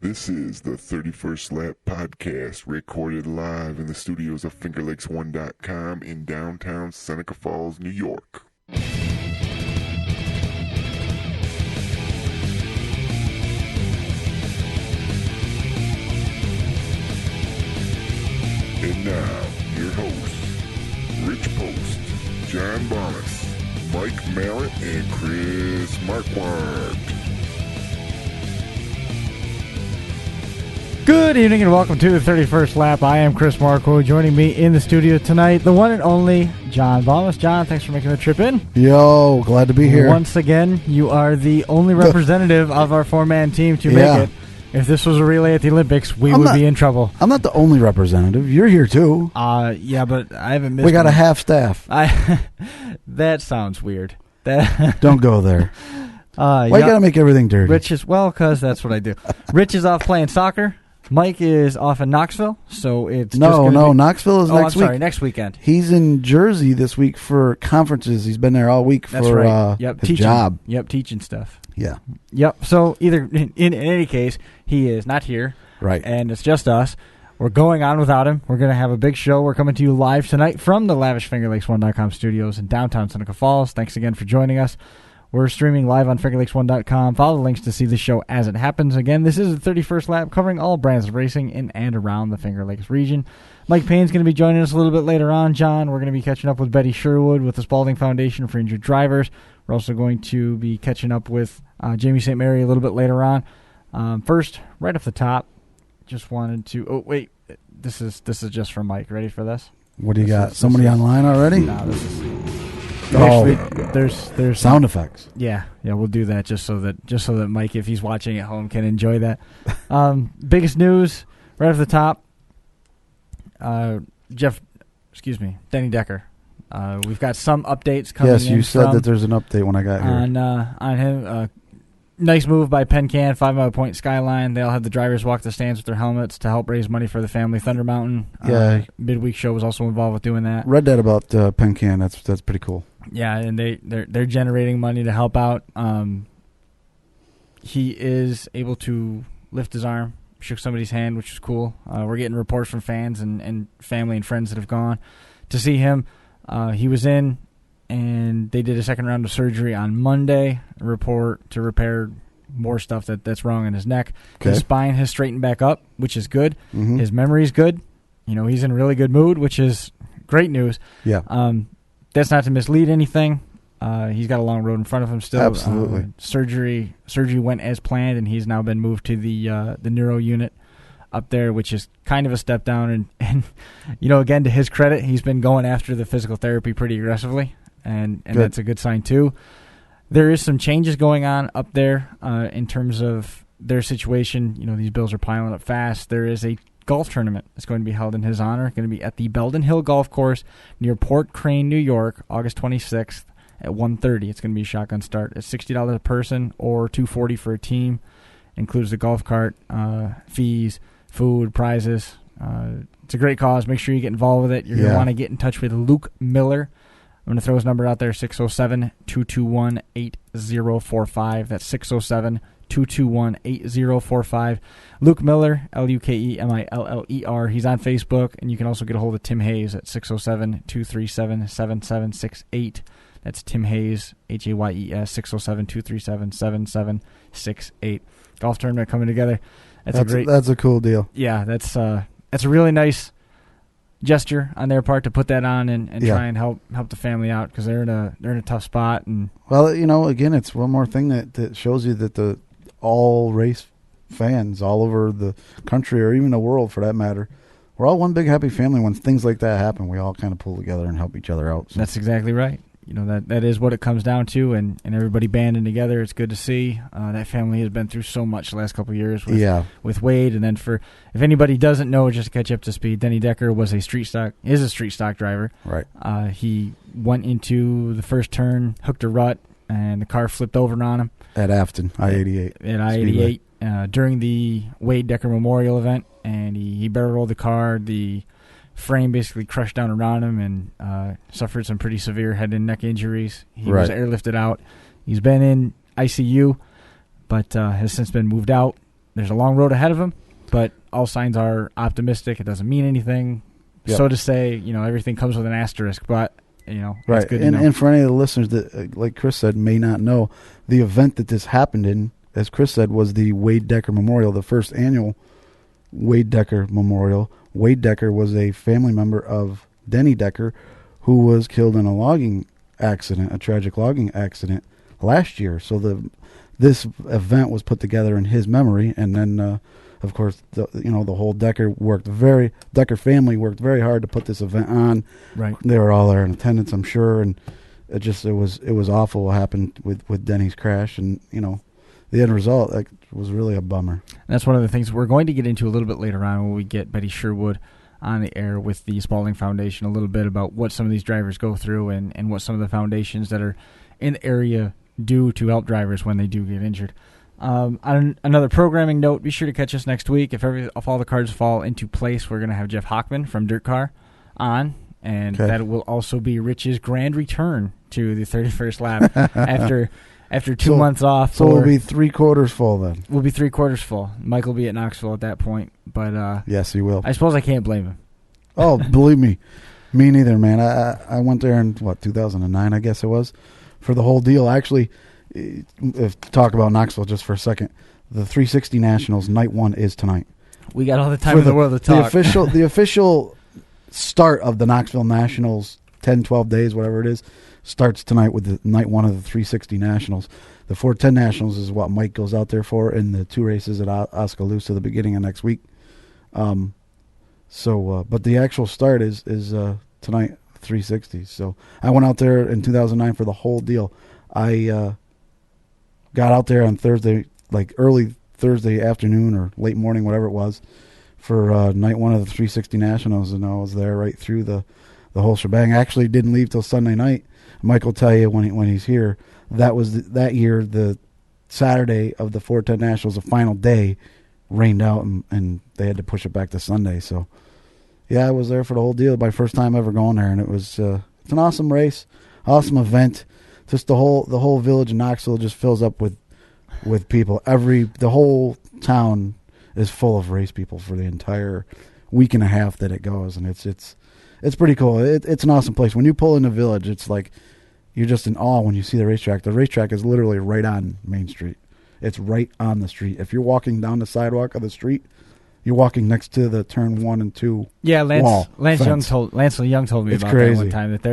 This is the 31st Lap Podcast, recorded live in the studios of FingerLakes1.com in downtown Seneca Falls, New York. And now, your hosts, Rich Post, John Bonas, Mike Mallet, and Chris Marquardt. Good evening and welcome to the 31st Lap. I am Chris Marquardt. Joining me in the studio tonight, the one and only John Bonas. John, thanks for making the trip in. Yo, glad to be here. Once again, you are the only representative of our four-man team to make it. If this was a relay at the Olympics, we would be in trouble. I'm not the only representative. You're here too. Yeah, but I haven't missed. We got a half staff. That sounds weird. Don't go there. Why you gotta make everything dirty? Rich is because that's what I do. Rich is off playing soccer. Mike is off in Knoxville, so it's Knoxville is next week. Sorry, next weekend. He's in Jersey this week for conferences. He's been there all week that's for right. his job. Yep, teaching stuff. Yeah. Yep. So either in any case, he is not here. Right. And it's just us. We're going on without him. We're going to have a big show. We're coming to you live tonight from the lavish FingerLakes1.com studios in downtown Seneca Falls. Thanks again for joining us. We're streaming live on FingerLakes1.com. Follow the links to see the show as it happens. Again, this is the 31st Lap covering all brands of racing in and around the Finger Lakes region. Mike Payne's going to be joining us a little bit later on. John, we're going to be catching up with Betty Sherwood with the Spaulding Foundation for Injured Drivers. We're also going to be catching up with Jamie St. Mary a little bit later on. First, right off the top, just wanted to... Oh, wait. This is just for Mike. Ready for this? What do you got? Somebody online already? No, this is... Oh, Actually, there's sound effects. Yeah, we'll do that just so that Mike, if he's watching at home, can enjoy that. Biggest news right off the top. Denny Decker. We've got some updates coming. Yes, you said that there's an update when I got here on him. Nice move by Penn 5 Mile Point Skyline. They'll have the drivers walk the stands with their helmets to help raise money for the family. Thunder Mountain midweek show was also involved with doing that. Read that about Penn. That's pretty cool. Yeah, and they're generating money to help out. He is able to lift his arm, shook somebody's hand, which is cool. We're getting reports from fans and family and friends that have gone to see him. He was in, and they did a second round of surgery on Monday. A report to repair more stuff that's wrong in his neck. Okay. His spine has straightened back up, which is good. Mm-hmm. His memory's good. He's in a really good mood, which is great news. Yeah. That's not to mislead anything. He's got a long road in front of him still. Absolutely. Surgery went as planned, and he's now been moved to the neuro unit up there, which is kind of a step down. And again, to his credit, he's been going after the physical therapy pretty aggressively, and that's a good sign too. There is some changes going on up there in terms of their situation. These bills are piling up fast. There is a golf tournament that's going to be held in his honor. Going to be at the Belden Hill Golf Course near Port Crane, New York, August 26th at 1:30. It's going to be a shotgun start. It's $60 a person or $240 for a team. Includes the golf cart, fees, food, prizes. It's a great cause. Make sure you get involved with it. You're going to want to get in touch with Luke Miller. I'm going to throw his number out there, 607-221-8045. That's 607-221-8045. Luke Miller, Lukemiller. He's on Facebook, and you can also get a hold of Tim Hayes at 607-237-7768. That's Tim Hayes, Hayes, 607-237-7768. Golf tournament coming together. That's a cool deal. Yeah, that's a really nice gesture on their part to put that on and try and help the family out, because they're in a tough spot. And again, it's one more thing that shows you that all race fans all over the country, or even the world for that matter, we're all one big happy family. When things like that happen, we all kind of pull together and help each other out. So. That's exactly right. That is what it comes down to, and everybody banding together. It's good to see. That family has been through so much the last couple of years with Wade. And then if anybody doesn't know, just to catch you up to speed, Denny Decker is a street stock driver. Right. He went into the first turn, hooked a rut, and the car flipped over on him. At Afton, I-88. At I-88 during the Wade Decker Memorial event, and he barrel rolled the car. The frame basically crushed down around him and suffered some pretty severe head and neck injuries. He was airlifted out. He's been in ICU, but has since been moved out. there's a long road ahead of him, but all signs are optimistic. It doesn't mean anything. Yep. So to say, everything comes with an asterisk, but, right. It's good to know. And for any of the listeners that, like Chris said, may not know, the event that this happened in, as Chris said, was the Wade Decker Memorial, the first annual Wade Decker Memorial. Wade Decker was a family member of Denny Decker, who was killed in a logging accident, a tragic logging accident last year. So this event was put together in his memory, and then of course the whole Decker family worked very hard to put this event on. Right. They were all there in attendance, I'm sure, and it was awful what happened with Denny's crash, and the end result was really a bummer. That's one of the things we're going to get into a little bit later on when we get Betty Sherwood on the air with the Spaulding Foundation, a little bit about what some of these drivers go through and what some of the foundations that are in the area do to help drivers when they do get injured. On another programming note, be sure to catch us next week. If all the cards fall into place, we're going to have Jeff Hockman from DIRTcar on, and that will also be Rich's grand return to the 31st lap after 2 months off. So we'll be 3/4 full then. We'll be 3/4 full. Mike will be at Knoxville at that point, but yes, he will. I suppose I can't blame him. Oh, believe me neither, man. I went there in 2009, I guess it was, for the whole deal. Actually, talk about Knoxville just for a second. The 360 Nationals night 1 is tonight. We got all the time in the world to talk. The official start of the Knoxville Nationals, 10, 12 days, whatever it is, starts tonight with the night 1 of the 360 Nationals. The 410 Nationals is what Mike goes out there for in the 2 races at Oskaloosa the beginning of next week. But the actual start is tonight, 360. So I went out there in 2009 for the whole deal. I got out there on Thursday, like early Thursday afternoon or late morning, whatever it was, for night 1 of the 360 Nationals, and I was there right through the whole shebang. I actually didn't leave till Sunday night. Mike will tell you when he's here. That was that year, the Saturday of the 410 Nationals, the final day, rained out, and they had to push it back to Sunday. So, yeah, I was there for the whole deal. My first time ever going there, and it was it's an awesome race, awesome event. Just the whole village of Knoxville just fills up with people. The whole town is full of race people for the entire week and a half that it goes, and it's pretty cool. It's an awesome place. When you pull in the village, it's like you're just in awe when you see the racetrack. The racetrack is literally right on Main Street. It's right on the street. If you're walking down the sidewalk of the street, you're walking next to the turn 1 and 2. Yeah, Lance Young told me it's about crazy. that one time. That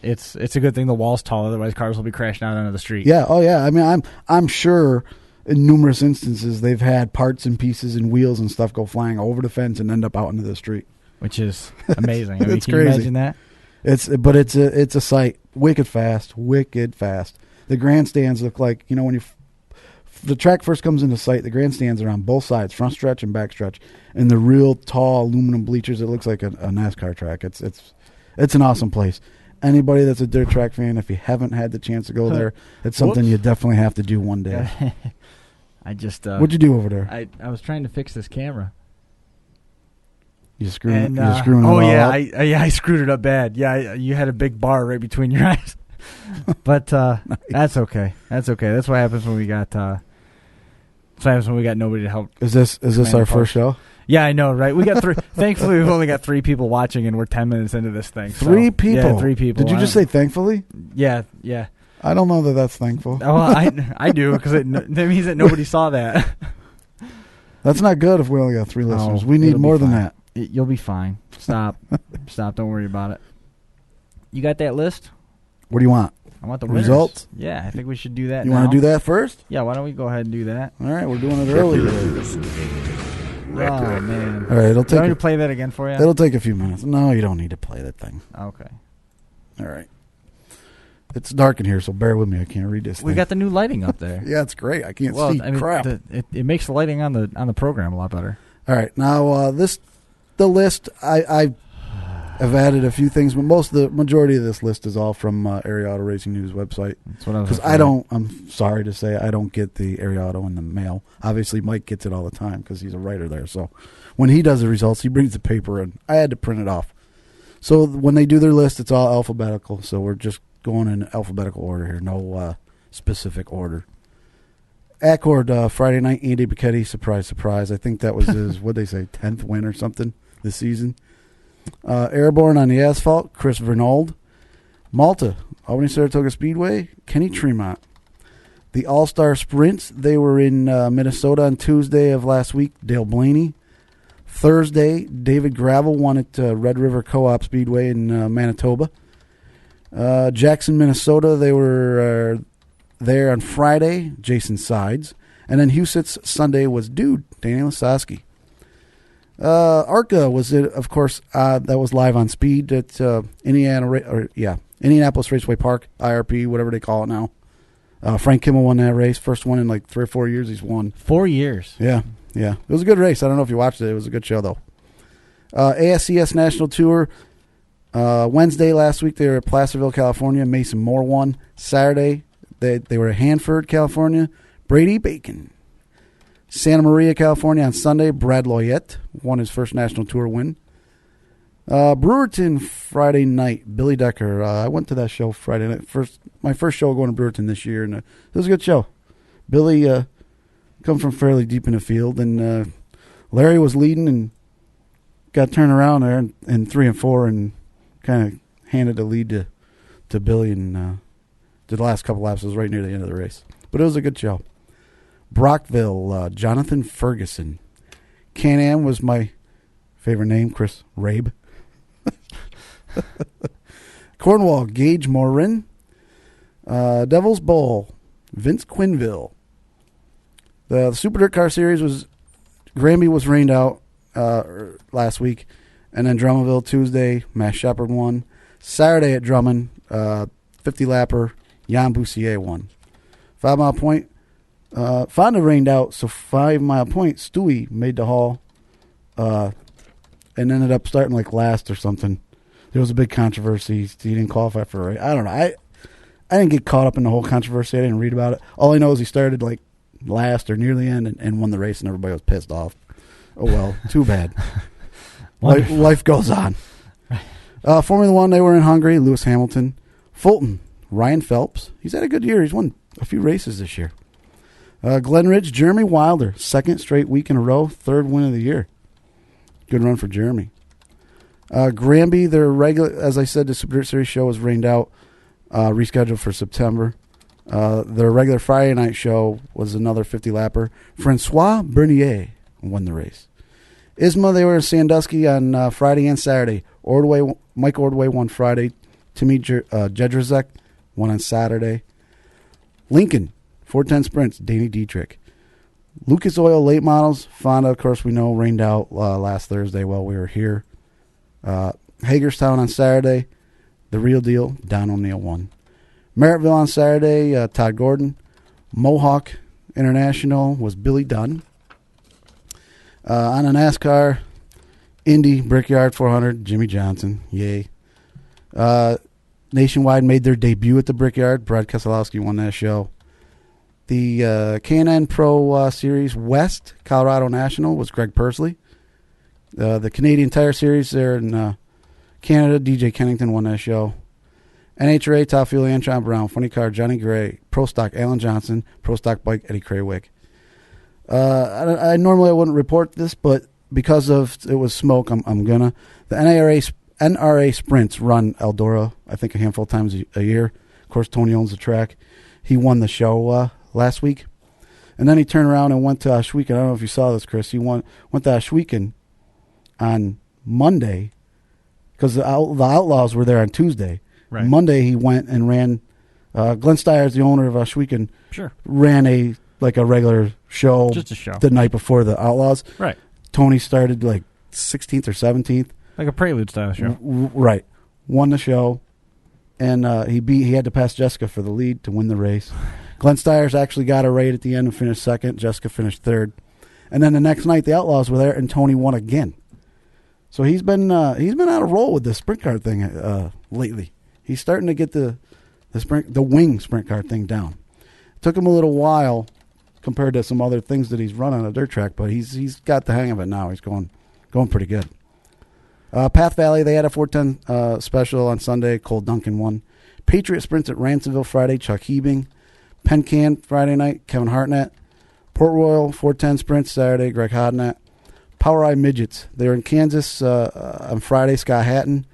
it's a good thing the wall's tall, otherwise cars will be crashing out onto the street. Yeah, oh yeah. I mean, I'm sure in numerous instances they've had parts and pieces and wheels and stuff go flying over the fence and end up out into the street, which is amazing. I mean, it's can crazy. you imagine that? It's a sight. Wicked fast. The grandstands look like, when the track first comes into sight, the grandstands are on both sides, front stretch and back stretch, and the real tall aluminum bleachers. It looks like a NASCAR track. It's an awesome place. Anybody that's a dirt track fan, if you haven't had the chance to go there, it's something you definitely have to do one day. What'd you do over there? I was trying to fix this camera. You're screwing it all up? I screwed it up bad. Yeah, you had a big bar right between your eyes. But nice. That's okay. That's what happens when we got nobody to help. Is this our first show? Yeah, I know, right? We got 3. Thankfully, we've only got 3 people watching, and we're 10 minutes into this thing. 3 people? Yeah, 3 people. Did you just say thankfully? Yeah. I don't know that that's thankful. Well, I do, because that means that nobody saw that. That's not good if we only got 3 listeners. We need more than that. You'll be fine. Stop. Don't worry about it. You got that list? What do you want? I want the results. Winners. Yeah, I think we should do that. You want to do that first? Yeah, why don't we go ahead and do that? All right, we're doing it early. Oh man! All right, it'll take. Do you want me to play that again for you? It'll take a few minutes. No, you don't need to play that thing. Okay. All right. It's dark in here, so bear with me. I can't read this. We got the new lighting up there. Yeah, it's great. I can't see crap. It makes the lighting on the program a lot better. All right, now the list. I have added a few things, but the majority of this list is all from Area Auto Racing News website. That's what I was. Because I'm sorry to say, I don't get the Area Auto in the mail. Obviously, Mike gets it all the time because he's a writer there. So when he does the results, he brings the paper in. I had to print it off. So when they do their list, it's all alphabetical. So we're just going in alphabetical order here, no specific order. Accord Friday night, Andy Bicchetti, surprise, surprise. I think that was his, what'd they say, 10th win or something this season. Airborne on the asphalt, Chris Vernold. Malta, Albany Saratoga Speedway, Kenny Tremont. The All-Star Sprints, they were in Minnesota on Tuesday of last week, Dale Blaney. Thursday, David Gravel won at Red River Co-op Speedway in Manitoba. Jackson, Minnesota, they were there on Friday, Jason Sides. And then Huset's Sunday was Dude, Daniel Lasowski. ARCA was, of course, that was live on Speed at Indianapolis Raceway Park, IRP, whatever they call it now. Frank Kimmel won that race. First one in like 3 or 4 years he's won. 4 years. Yeah. It was a good race. I don't know if you watched it. It was a good show, though. ASCS National Tour. Wednesday last week, they were at Placerville, California. Mason Moore won. Saturday, they were at Hanford, California. Brady Bacon. Santa Maria, California on Sunday. Brad Loyette won his first National Tour win. Brewerton Friday night. Billy Decker. I went to that show Friday night. My first show going to Brewerton this year, and it was a good show. Billy come from fairly deep in the field, and Larry was leading and got turned around there in 3 and 4 and kind of handed the lead to Billy, and the last couple laps was right near the end of the race. But it was a good show. Brockville, Jonathan Ferguson. Can-Am was my favorite name, Chris Rabe. Cornwall, Gage Morin. Devil's Bowl, Vince Quinville. The Super Dirt Car Series Granby was rained out last week. And then Drummondville Tuesday, Matt Shepard won. Saturday at Drummond, 50-lapper, Jan Boussier won. 5 Mile Point, Fonda rained out, so 5 Mile Point, Stewie made the haul and ended up starting like last or something. There was a big controversy. He didn't qualify for a race. I don't know. I didn't get caught up in the whole controversy. I didn't read about it. All I know is he started like last or near the end and won the race, and everybody was pissed off. Oh, well, too bad. Life goes on. Formula One, they were in Hungary. Lewis Hamilton. Fulton, Ryan Phelps. He's had a good year. He's won a few races this year. Glen Ridge, Jeremy Wilder. 2nd straight week in a row. 3rd win of the year. Good run for Jeremy. Granby, their regular, as I said, the Super Dirt Series show was rained out, rescheduled for September. Their regular Friday night show was another 50-lapper. Francois Bernier won the race. ISMA, they were in Sandusky on Friday and Saturday. Mike Ordway won Friday. Timmy Jedrzak won on Saturday. Lincoln, 410 Sprints, Danny Dietrich. Lucas Oil Late Models, Fonda, of course, we know, rained out last Thursday while we were here. Hagerstown on Saturday, The Real Deal, Don O'Neill won. Merrittville on Saturday, Todd Gordon. Mohawk International was Billy Dunn. On a NASCAR, Indy, Brickyard 400, Jimmy Johnson, yay. Nationwide made their debut at the Brickyard. Brad Keselowski won that show. The K&N Pro Series West, Colorado National, was Greg Pursley. The Canadian Tire Series there in Canada, DJ Kennington won that show. NHRA, Top Fuel, Antron Brown. Funny Car, Johnny Gray. Pro Stock, Alan Johnson. Pro Stock Bike, Eddie Craywick. I normally wouldn't report this, but because of it was smoke, I'm gonna. The NRA Sprints run Eldora, I think, a handful of times a year. Of course, Tony owns the track. He won the show last week. And then he turned around and went to Ashwegan. I don't know if you saw this, Chris. He went to Ashwegan on Monday because the Outlaws were there on Tuesday. Right. Monday he went and ran. Glenn Steyer's the owner of Ashwegan. Sure. Ran a regular show. Just a show. The night before the Outlaws. Right. Tony started like 16th or 17th. Like a prelude style show. Right. Won the show. And he had to pass Jessica for the lead to win the race. Glenn Steyer's actually got it right at the end and finished 2nd. Jessica finished 3rd. And then the next night the Outlaws were there and Tony won again. So he's been on a roll with the sprint car thing lately. He's starting to get the wing sprint car thing down. It took him a little while compared to some other things that he's run on a dirt track, but he's got the hang of it now. He's going pretty good. Path Valley, they had a 410 special on Sunday. Cole Duncan won. Patriot Sprints at Ransomville Friday, Chuck Hebing. Penn Can Friday night, Kevin Hartnett. Port Royal 410 Sprint Saturday, Greg Hodnett. Power Eye Midgets. They were in Kansas on Friday, Scott Hatton.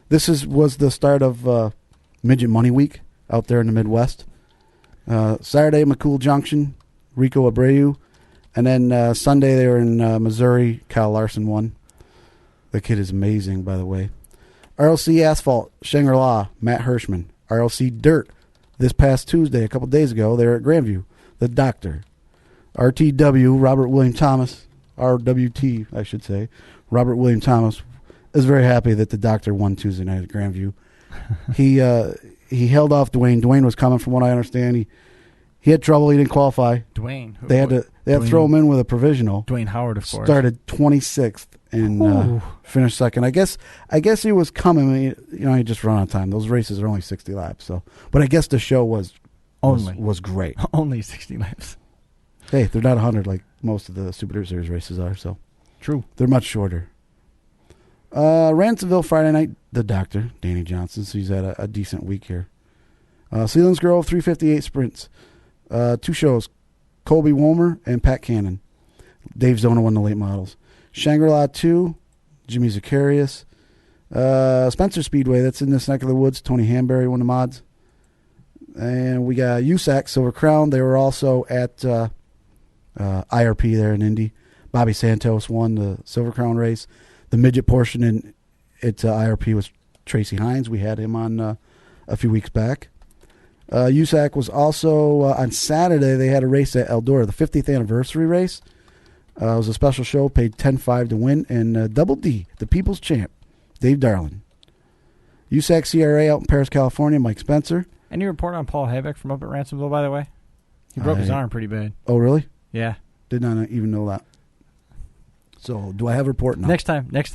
This was the start of Midget Money Week out there in the Midwest. Saturday, McCool Junction, Rico Abreu. And then Sunday, they were in Missouri. Kyle Larson won. The kid is amazing, by the way. RLC Asphalt, Shangri-La, Matt Hirschman. RLC Dirt, this past Tuesday, a couple days ago, they were at Grandview. The Doctor. RTW, Robert William Thomas. RWT, I should say. Robert William Thomas is very happy that the Doctor won Tuesday night at Grandview. He held off Dwayne. Dwayne was coming, from what I understand. He had trouble. He didn't qualify. Dwayne. They had to throw him in with a provisional. Dwayne Howard, of course. Started 26th and finished second. I guess he was coming. I mean, he just run on time. Those races are only 60 laps. So, but I guess the show was great. Only 60 laps. Hey, they're not 100 like most of the Super Dirt Series races are. So true. They're much shorter. Ransomville Friday night. The Doctor, Danny Johnson. So he's had a decent week here. Sealands Grove 358 sprints. 2 shows, Colby Womer and Pat Cannon. Dave Zona won the late models. Shangri-La 2, Jimmy Zacharias. Spencer Speedway, that's in this neck of the woods. Tony Hanbury won the mods. And we got USAC, Silver Crown. They were also at IRP there in Indy. Bobby Santos won the Silver Crown race. The midget portion in IRP was Tracy Hines. We had him on a few weeks back. USAC was also on Saturday. They had a race at Eldora, the 50th anniversary race. It was a special show, paid $10,500 to win. And Double D, the people's champ, Dave Darlin. USAC CRA out in Paris, California, Mike Spencer. Any report on Paul Habeck from up at Ransomville, by the way? He broke his arm pretty bad. Oh, really? Yeah. Did not even know that. So, do I have a report now? Next time, just next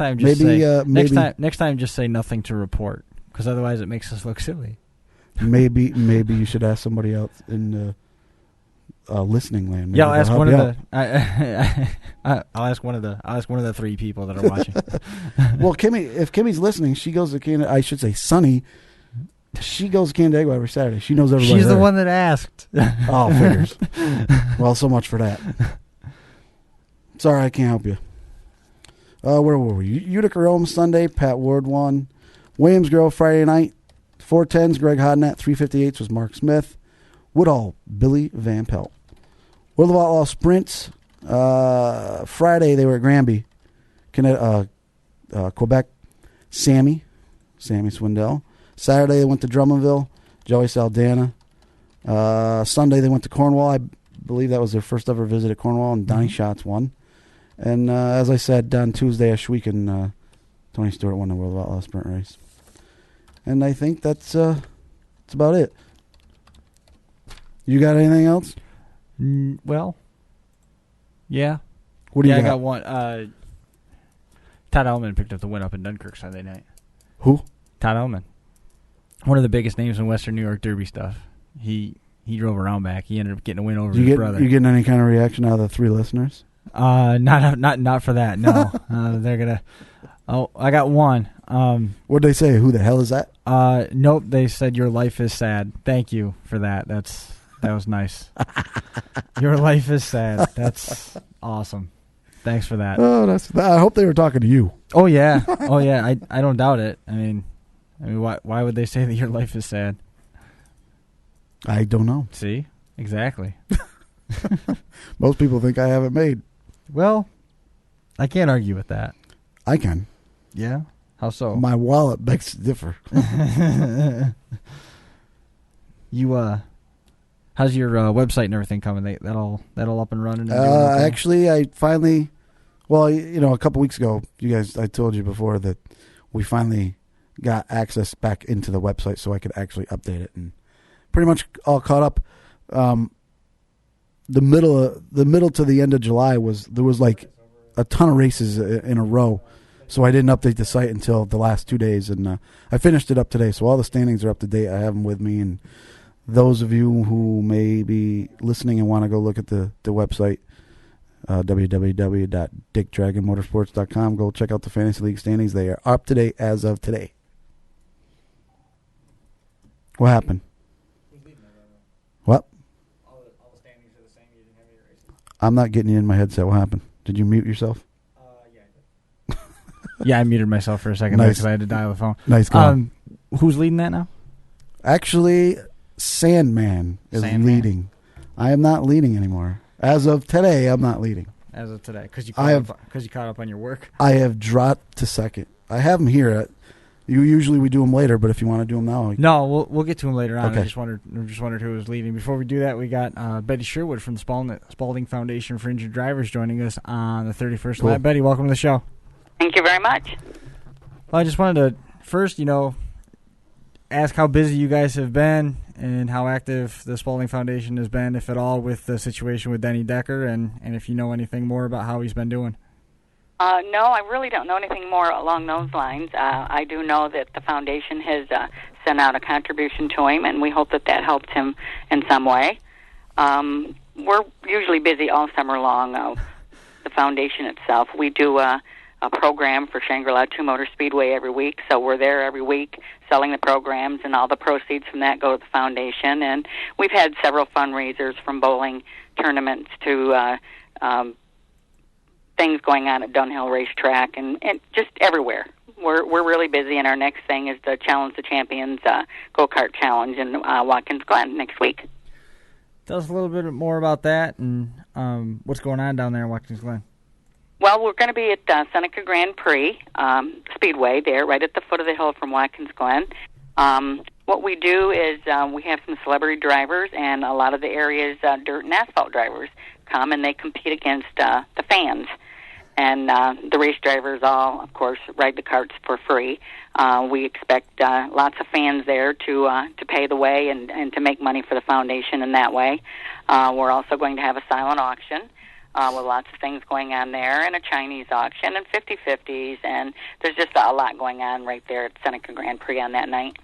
time, just say nothing to report, because otherwise it makes us look silly. Maybe you should ask somebody else in listening land. Maybe I'll ask one of the. I'll ask one of the 3 people that are watching. Well, if Kimmy's listening, she goes to Canada. I should say Sunny. She goes to Canandaigua every Saturday. She knows everybody. She's there. the one that asked. Oh, figures. Well, so much for that. Sorry, I can't help you. Where were we? Utica Rome Sunday. Pat Ward won. Williams Grove Friday night. 410s, Greg Hodnett. 358s was Mark Smith. Woodall, Billy Van Pelt. World of Outlaw Sprints. Friday, they were at Granby. Quebec, Sammy Swindell. Saturday, they went to Drummondville, Joey Saldana. Sunday, they went to Cornwall. I believe that was their first ever visit at Cornwall, and Donnie Schatz won. And as I said, on Tuesday, Ashweek, Tony Stewart won the World of Outlaw Sprint race. And I think that's about it. You got anything else? Well, yeah. What do you got? I got one. Todd Elman picked up the win up in Dunkirk Sunday night. Who? Todd Elman. One of the biggest names in Western New York Derby stuff. He drove around back. He ended up getting a win over his brother. You getting any kind of reaction out of the 3 listeners? Not for that. No. They're gonna. Oh, I got one. What'd they say? Who the hell is that? Nope. They said your life is sad. Thank you for that. That was nice. Your life is sad. That's awesome. Thanks for that. Oh, I hope they were talking to you. Oh yeah. I don't doubt it. I mean, why would they say that your life is sad? I don't know. See, exactly. Most people think I have it made. Well, I can't argue with that. I can. Yeah. How so? My wallet begs to differ. How's your website and everything coming? That'll up and running. Actually, I finally, a couple weeks ago, I told you before that we finally got access back into the website so I could actually update it, and pretty much all caught up. The middle to the end of July there was like a ton of races in a row. So I didn't update the site until the last 2 days, and I finished it up today. So all the standings are up to date. I have them with me, and those of you who may be listening and want to go look at the website, www.dickdragonmotorsports.com, go check out the Fantasy League standings. They are up to date as of today. What happened? What? All the standings are the same. You didn't have any races. I'm not getting you in my headset. What happened? Did you mute yourself? Yeah, I muted myself for a second Nice. because I had to dial the phone. Nice call. Who's leading that now? Actually, Sandman is leading. I am not leading anymore. As of today, I'm not leading. As of today, because you caught up on your work. I have dropped to second. I have them here. Usually we do them later, but if you want to do them now, no, we'll get to them later on. Okay. I just wondered who was leading. Before we do that, we got Betty Sherwood from the Spaulding Foundation for Injured Drivers joining us on the 31st lap. Betty, welcome to the show. Thank you very much. Well, I just wanted to first, ask how busy you guys have been and how active the Spalding Foundation has been, if at all, with the situation with Denny Decker, and if you know anything more about how he's been doing. No, I really don't know anything more along those lines. I do know that the foundation has sent out a contribution to him, and we hope that helps him in some way. We're usually busy all summer long. The foundation itself, we do a program for Shangri-La 2 Motor Speedway every week, so we're there every week selling the programs, and all the proceeds from that go to the foundation. And we've had several fundraisers, from bowling tournaments to things going on at Darnell Racetrack, and just everywhere. We're really busy, and our next thing is the Challenge the Champions go-kart challenge in Watkins Glen next week. Tell us a little bit more about that and what's going on down there in Watkins Glen. Well, we're going to be at Seneca Grand Prix Speedway there, right at the foot of the hill from Watkins Glen. What we do is we have some celebrity drivers, and a lot of the area's dirt and asphalt drivers come, and they compete against the fans. And the race drivers all, of course, ride the carts for free. We expect lots of fans there to pay the way and to make money for the foundation in that way. We're also going to have a silent auction with lots of things going on there, and a Chinese auction, and 50/50s, and there's just a lot going on right there at Seneca Grand Prix on that night.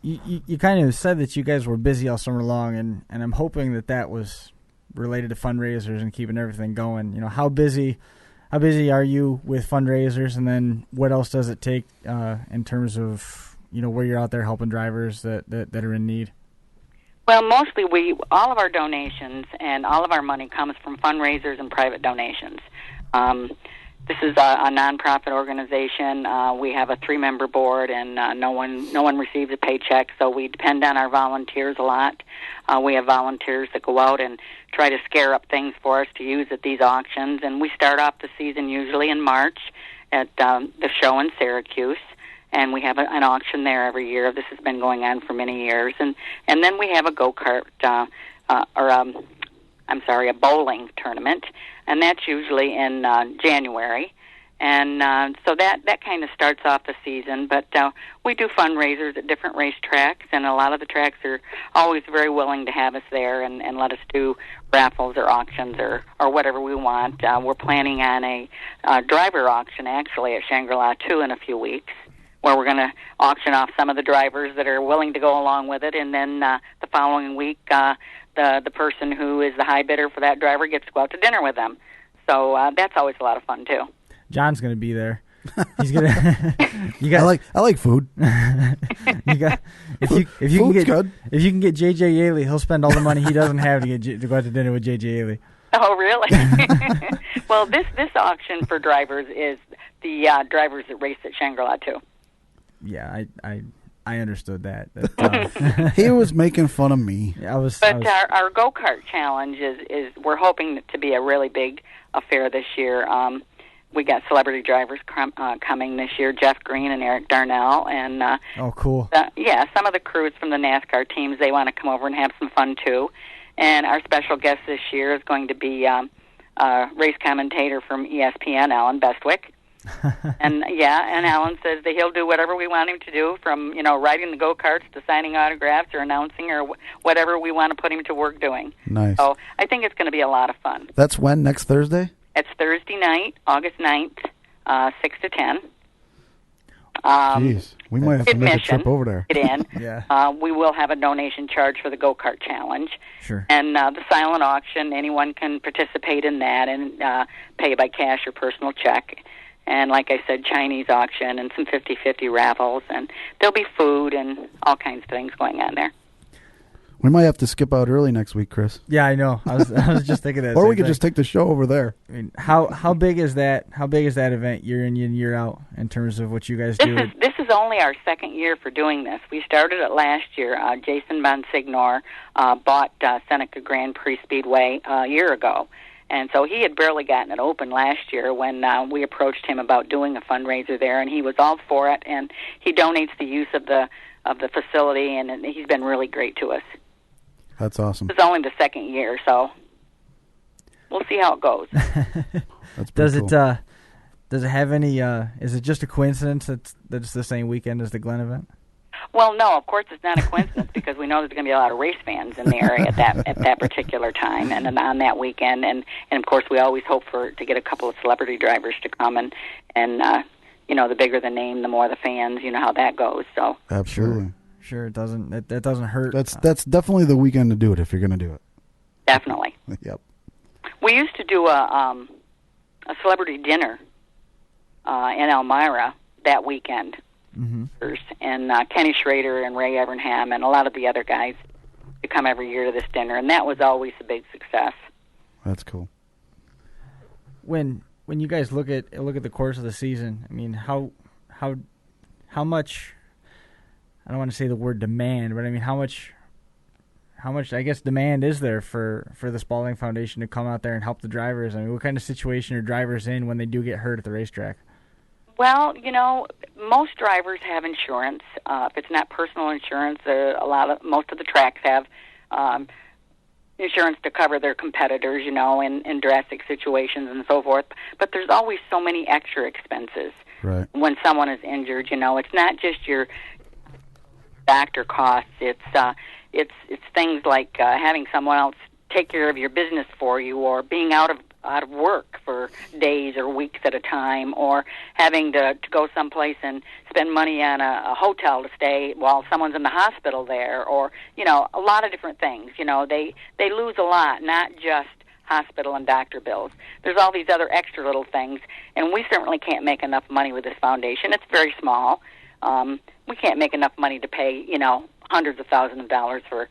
You kind of said that you guys were busy all summer long, and I'm hoping that was related to fundraisers and keeping everything going. How busy are you with fundraisers, and then what else does it take in terms of where you're out there helping drivers that are in need? Well, mostly all of our donations and all of our money comes from fundraisers and private donations. This is a nonprofit organization. We have a 3-member board, and no one receives a paycheck, so we depend on our volunteers a lot. We have volunteers that go out and try to scare up things for us to use at these auctions, and we start off the season usually in March at the show in Syracuse, and we have an auction there every year. This has been going on for many years, and then we have a go-kart a bowling tournament, and that's usually in January. And so that kind of starts off the season. But we do fundraisers at different racetracks, and a lot of the tracks are always very willing to have us there and let us do raffles or auctions or whatever we want. We're planning on a driver auction, actually, at Shangri-La 2 in a few weeks, where we're going to auction off some of the drivers that are willing to go along with it, and then the following week, the person who is the high bidder for that driver gets to go out to dinner with them. So that's always a lot of fun too. John's going to be there. He's gonna. I like food. If you can get JJ Yaley, he'll spend all the money he doesn't have to go out to dinner with JJ Yaley. Oh, really? Well, this auction for drivers is the drivers that race at Shangri-La 2. Yeah, I understood that. He was making fun of me. Our go-kart challenge is we're hoping to be a really big affair this year. We got celebrity drivers coming this year, Jeff Green and Eric Darnell. And oh, cool. Some of the crews from the NASCAR teams, they want to come over and have some fun, too. And our special guest this year is going to be race commentator from ESPN, Alan Bestwick. And Alan says that he'll do whatever we want him to do, from riding the go-karts to signing autographs or announcing or whatever we want to put him to work doing. Nice. So I think it's going to be a lot of fun. That's when? Next Thursday? It's Thursday night, August 9th, 6 to 10. Jeez, we might have to make a trip over there. Get in. Yeah. We will have a donation charge for the go-kart challenge. Sure. And the silent auction, anyone can participate in that and pay by cash or personal check. And like I said, Chinese auction and some 50/50 raffles. And there'll be food and all kinds of things going on there. We might have to skip out early next week, Chris. Yeah, I know. I was just thinking that. Or we could just take the show over there. I mean, how big is that? How big is that event year in and year out in terms of what you guys do? This is only our second year for doing this. We started it last year. Jason Bonsignor bought Seneca Grand Prix Speedway a year ago. And so he had barely gotten it open last year when we approached him about doing a fundraiser there, and he was all for it. And he donates the use of the facility, and he's been really great to us. That's awesome. It's only the second year, so we'll see how it goes. That's pretty cool. Does it have any? Is it just a coincidence that it's the same weekend as the Glen event? Well, no, of course it's not a coincidence because we know there's going to be a lot of race fans in the area at that particular time and on that weekend, and of course we always hope to get a couple of celebrity drivers to come and the bigger the name, the more the fans. You know how that goes. So absolutely. Sure, it doesn't. That doesn't hurt. That's definitely the weekend to do it if you're going to do it. Definitely. Yep. We used to do a celebrity dinner in Elmira that weekend, and Kenny Schrader and Ray Evernham and a lot of the other guys to come every year to this dinner, and that was always a big success. That's cool. When you guys look at the course of the season, I mean, how much? I don't want to say the word demand, but I mean, how much I guess demand is there for the Spalding Foundation to come out there and help the drivers? I mean, what kind of situation are drivers in when they do get hurt at the racetrack? Well, most drivers have insurance. If it's not personal insurance, most of the tracks have insurance to cover their competitors, in drastic situations and so forth. But there's always so many extra expenses right. when someone is injured. It's not just your doctor costs. It's things like having someone else take care of your business for you, or being out of work for days or weeks at a time, or having to go someplace and spend money on a hotel to stay while someone's in the hospital there, or a lot of different things. They lose a lot, not just hospital and doctor bills. There's all these other extra little things, and we certainly can't make enough money with this foundation. It's very small. We can't make enough money to pay, hundreds of thousands of dollars for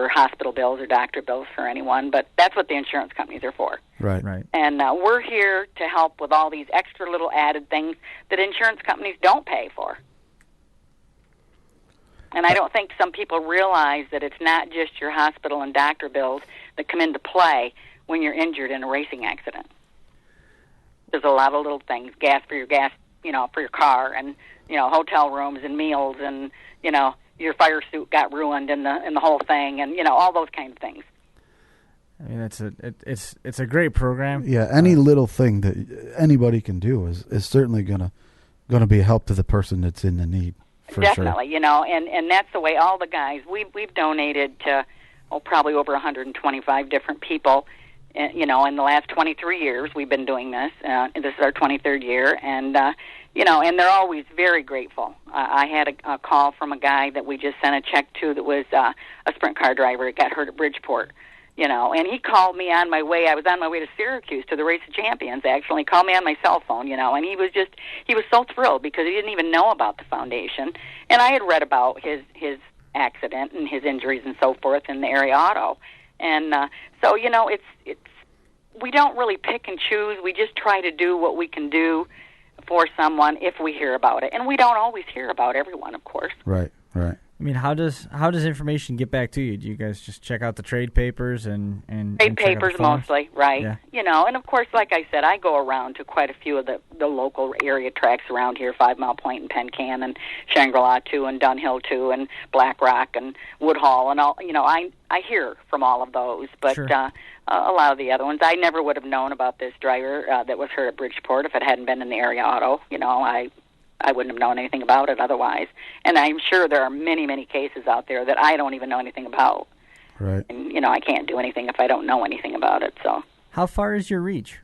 hospital bills or doctor bills for anyone, but that's what the insurance companies are for. Right. And we're here to help with all these extra little added things that insurance companies don't pay for. And I don't think some people realize that it's not just your hospital and doctor bills that come into play when you're injured in a racing accident. There's a lot of little things, gas, for your car, and hotel rooms and meals, and your fire suit got ruined in the whole thing, and all those kind of things. I mean, it's a great program. Yeah, any little thing that anybody can do is certainly gonna be a help to the person that's in the need. For definitely, sure. And that's the way all the guys we've donated to probably over 125 different people. In the last 23 years we've been doing this. This is our 23rd year, and and they're always very grateful. I had a call from a guy that we just sent a check to that was a sprint car driver that got hurt at Bridgeport, and he called me on my way. I was on my way to Syracuse to the Race of Champions, actually. He called me on my cell phone, and he was so thrilled because he didn't even know about the foundation. And I had read about his accident and his injuries and so forth in the area auto. And so, it's we don't really pick and choose. We just try to do what we can do for someone if we hear about it. And we don't always hear about everyone, of course. Right. I mean, how does information get back to you? Do you guys just check out the trade papers and trade papers mostly, right? Yeah. And of course, like I said, I go around to quite a few of the local area tracks around here, 5 Mile Point and Penn Can and Shangri-La too, and Dunhill too, and Black Rock and Woodhall and all. I hear from all of those, but sure. A lot of the other ones, I never would have known about this driver that was hurt at Bridgeport if it hadn't been in the area auto. I wouldn't have known anything about it otherwise. And I'm sure there are many, many cases out there that I don't even know anything about. Right. And, I can't do anything if I don't know anything about it. So. How far is your reach?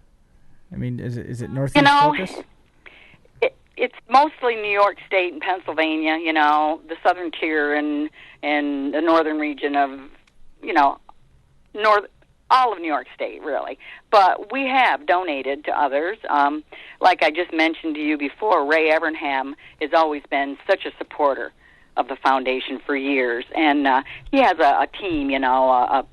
I mean, is it northeast focus? It's mostly New York State and Pennsylvania, the southern tier and the northern region of, all of New York State, really. But we have donated to others. Like I just mentioned to you before, Ray Evernham has always been such a supporter of the foundation for years, and he has a team, a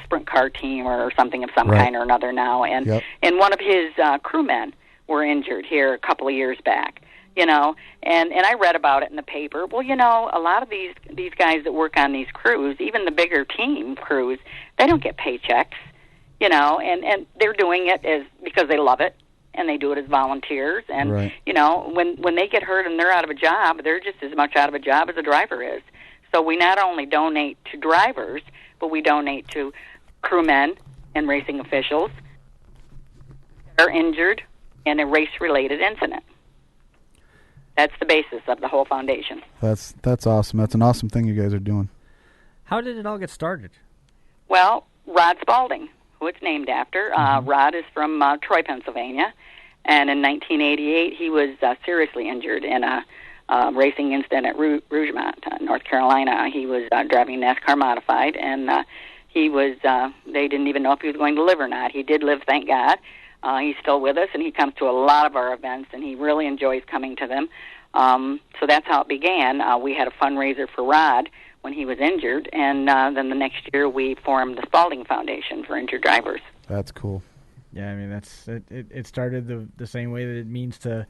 sprint car team or something of some kind or another now, and one of his crewmen were injured here a couple of years back, and I read about it in the paper. Well, a lot of these guys that work on these crews, even the bigger team crews, they don't get paychecks, and they're doing it because they love it, and they do it as volunteers. And, when they get hurt and they're out of a job, they're just as much out of a job as a driver is. So we not only donate to drivers, but we donate to crewmen and racing officials that are injured in a race-related incident. That's the basis of the whole foundation. That's awesome. That's an awesome thing you guys are doing. How did it all get started? Well, Rod Spaulding, who it's named after. Rod is from Troy, Pennsylvania, and in 1988 he was seriously injured in a racing incident at Rougemont, North Carolina. He was driving NASCAR modified, and he was. They didn't even know if he was going to live or not. He did live, thank God. He's still with us, and he comes to a lot of our events, and he really enjoys coming to them. So that's how it began. We had a fundraiser for Rod when he was injured, and then the next year we formed the Spalding Foundation for injured drivers. That's cool. Yeah, I mean it started the same way that it means to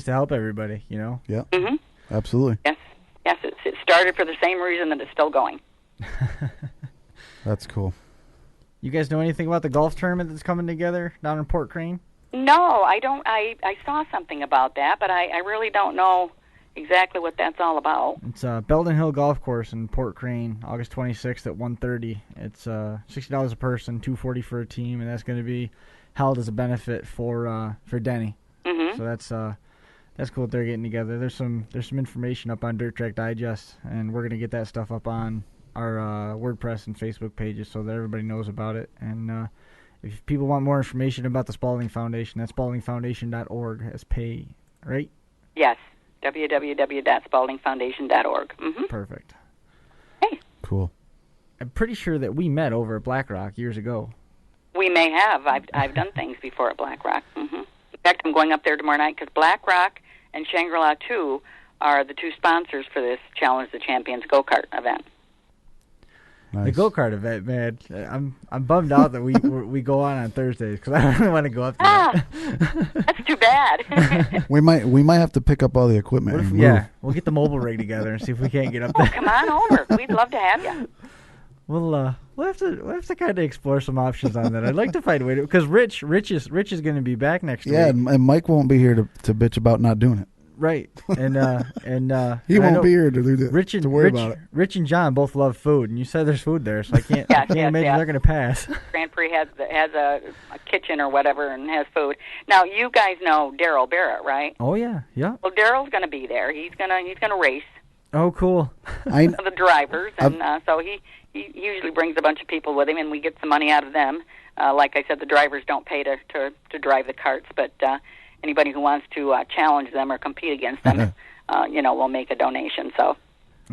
help everybody, Yeah. Mm-hmm. Absolutely. Yes, it started for the same reason that it's still going. That's cool. You guys know anything about the golf tournament that's coming together down in Port Crane? No, I don't. I saw something about that, but I really don't know exactly what that's all about. It's Belden Hill Golf Course in Port Crane, August 26th at 1:30. It's $60 a person, $240 for a team, and that's going to be held as a benefit for Denny. Mm-hmm. So that's cool that they're getting together. There's some information up on Dirt Track Digest, and we're going to get that stuff up on our WordPress and Facebook pages so that everybody knows about it. And if people want more information about the Spalding Foundation, that's spaldingfoundation.org. That's pay, right? Yes, www.spaldingfoundation.org. Mm-hmm. Perfect. Hey. Cool. I'm pretty sure that we met over at Black Rock years ago. We may have. I've done things before at Black Rock. Mm-hmm. In fact, I'm going up there tomorrow night because Black Rock and Shangri-La 2 are the two sponsors for this Challenge the Champions go-kart event. Nice. The go-kart event, man. I'm bummed out that we go on Thursdays because I don't really want to go up there. That's too bad. we might have to pick up all the equipment. And move. We'll get the mobile rig together and see if we can't get up there. Come on over. We'd love to have you. We'll have to kind of explore some options on that. I'd like to find a way to, because Rich is going to be back next week. Yeah, and Mike won't be here to bitch about not doing it. Right, and he won't be here to do that. Rich about it. Rich and John both love food, and you said there's food there, so I can't imagine they're going to pass. Grand Prix has a kitchen or whatever and has food. Now you guys know Daryl Barrett, right? Oh yeah. Well, Daryl's going to be there. He's gonna race. Oh, cool. The drivers, and so he usually brings a bunch of people with him, and we get some money out of them. Like I said, the drivers don't pay to drive the carts, but anybody who wants to challenge them or compete against them, will make a donation. So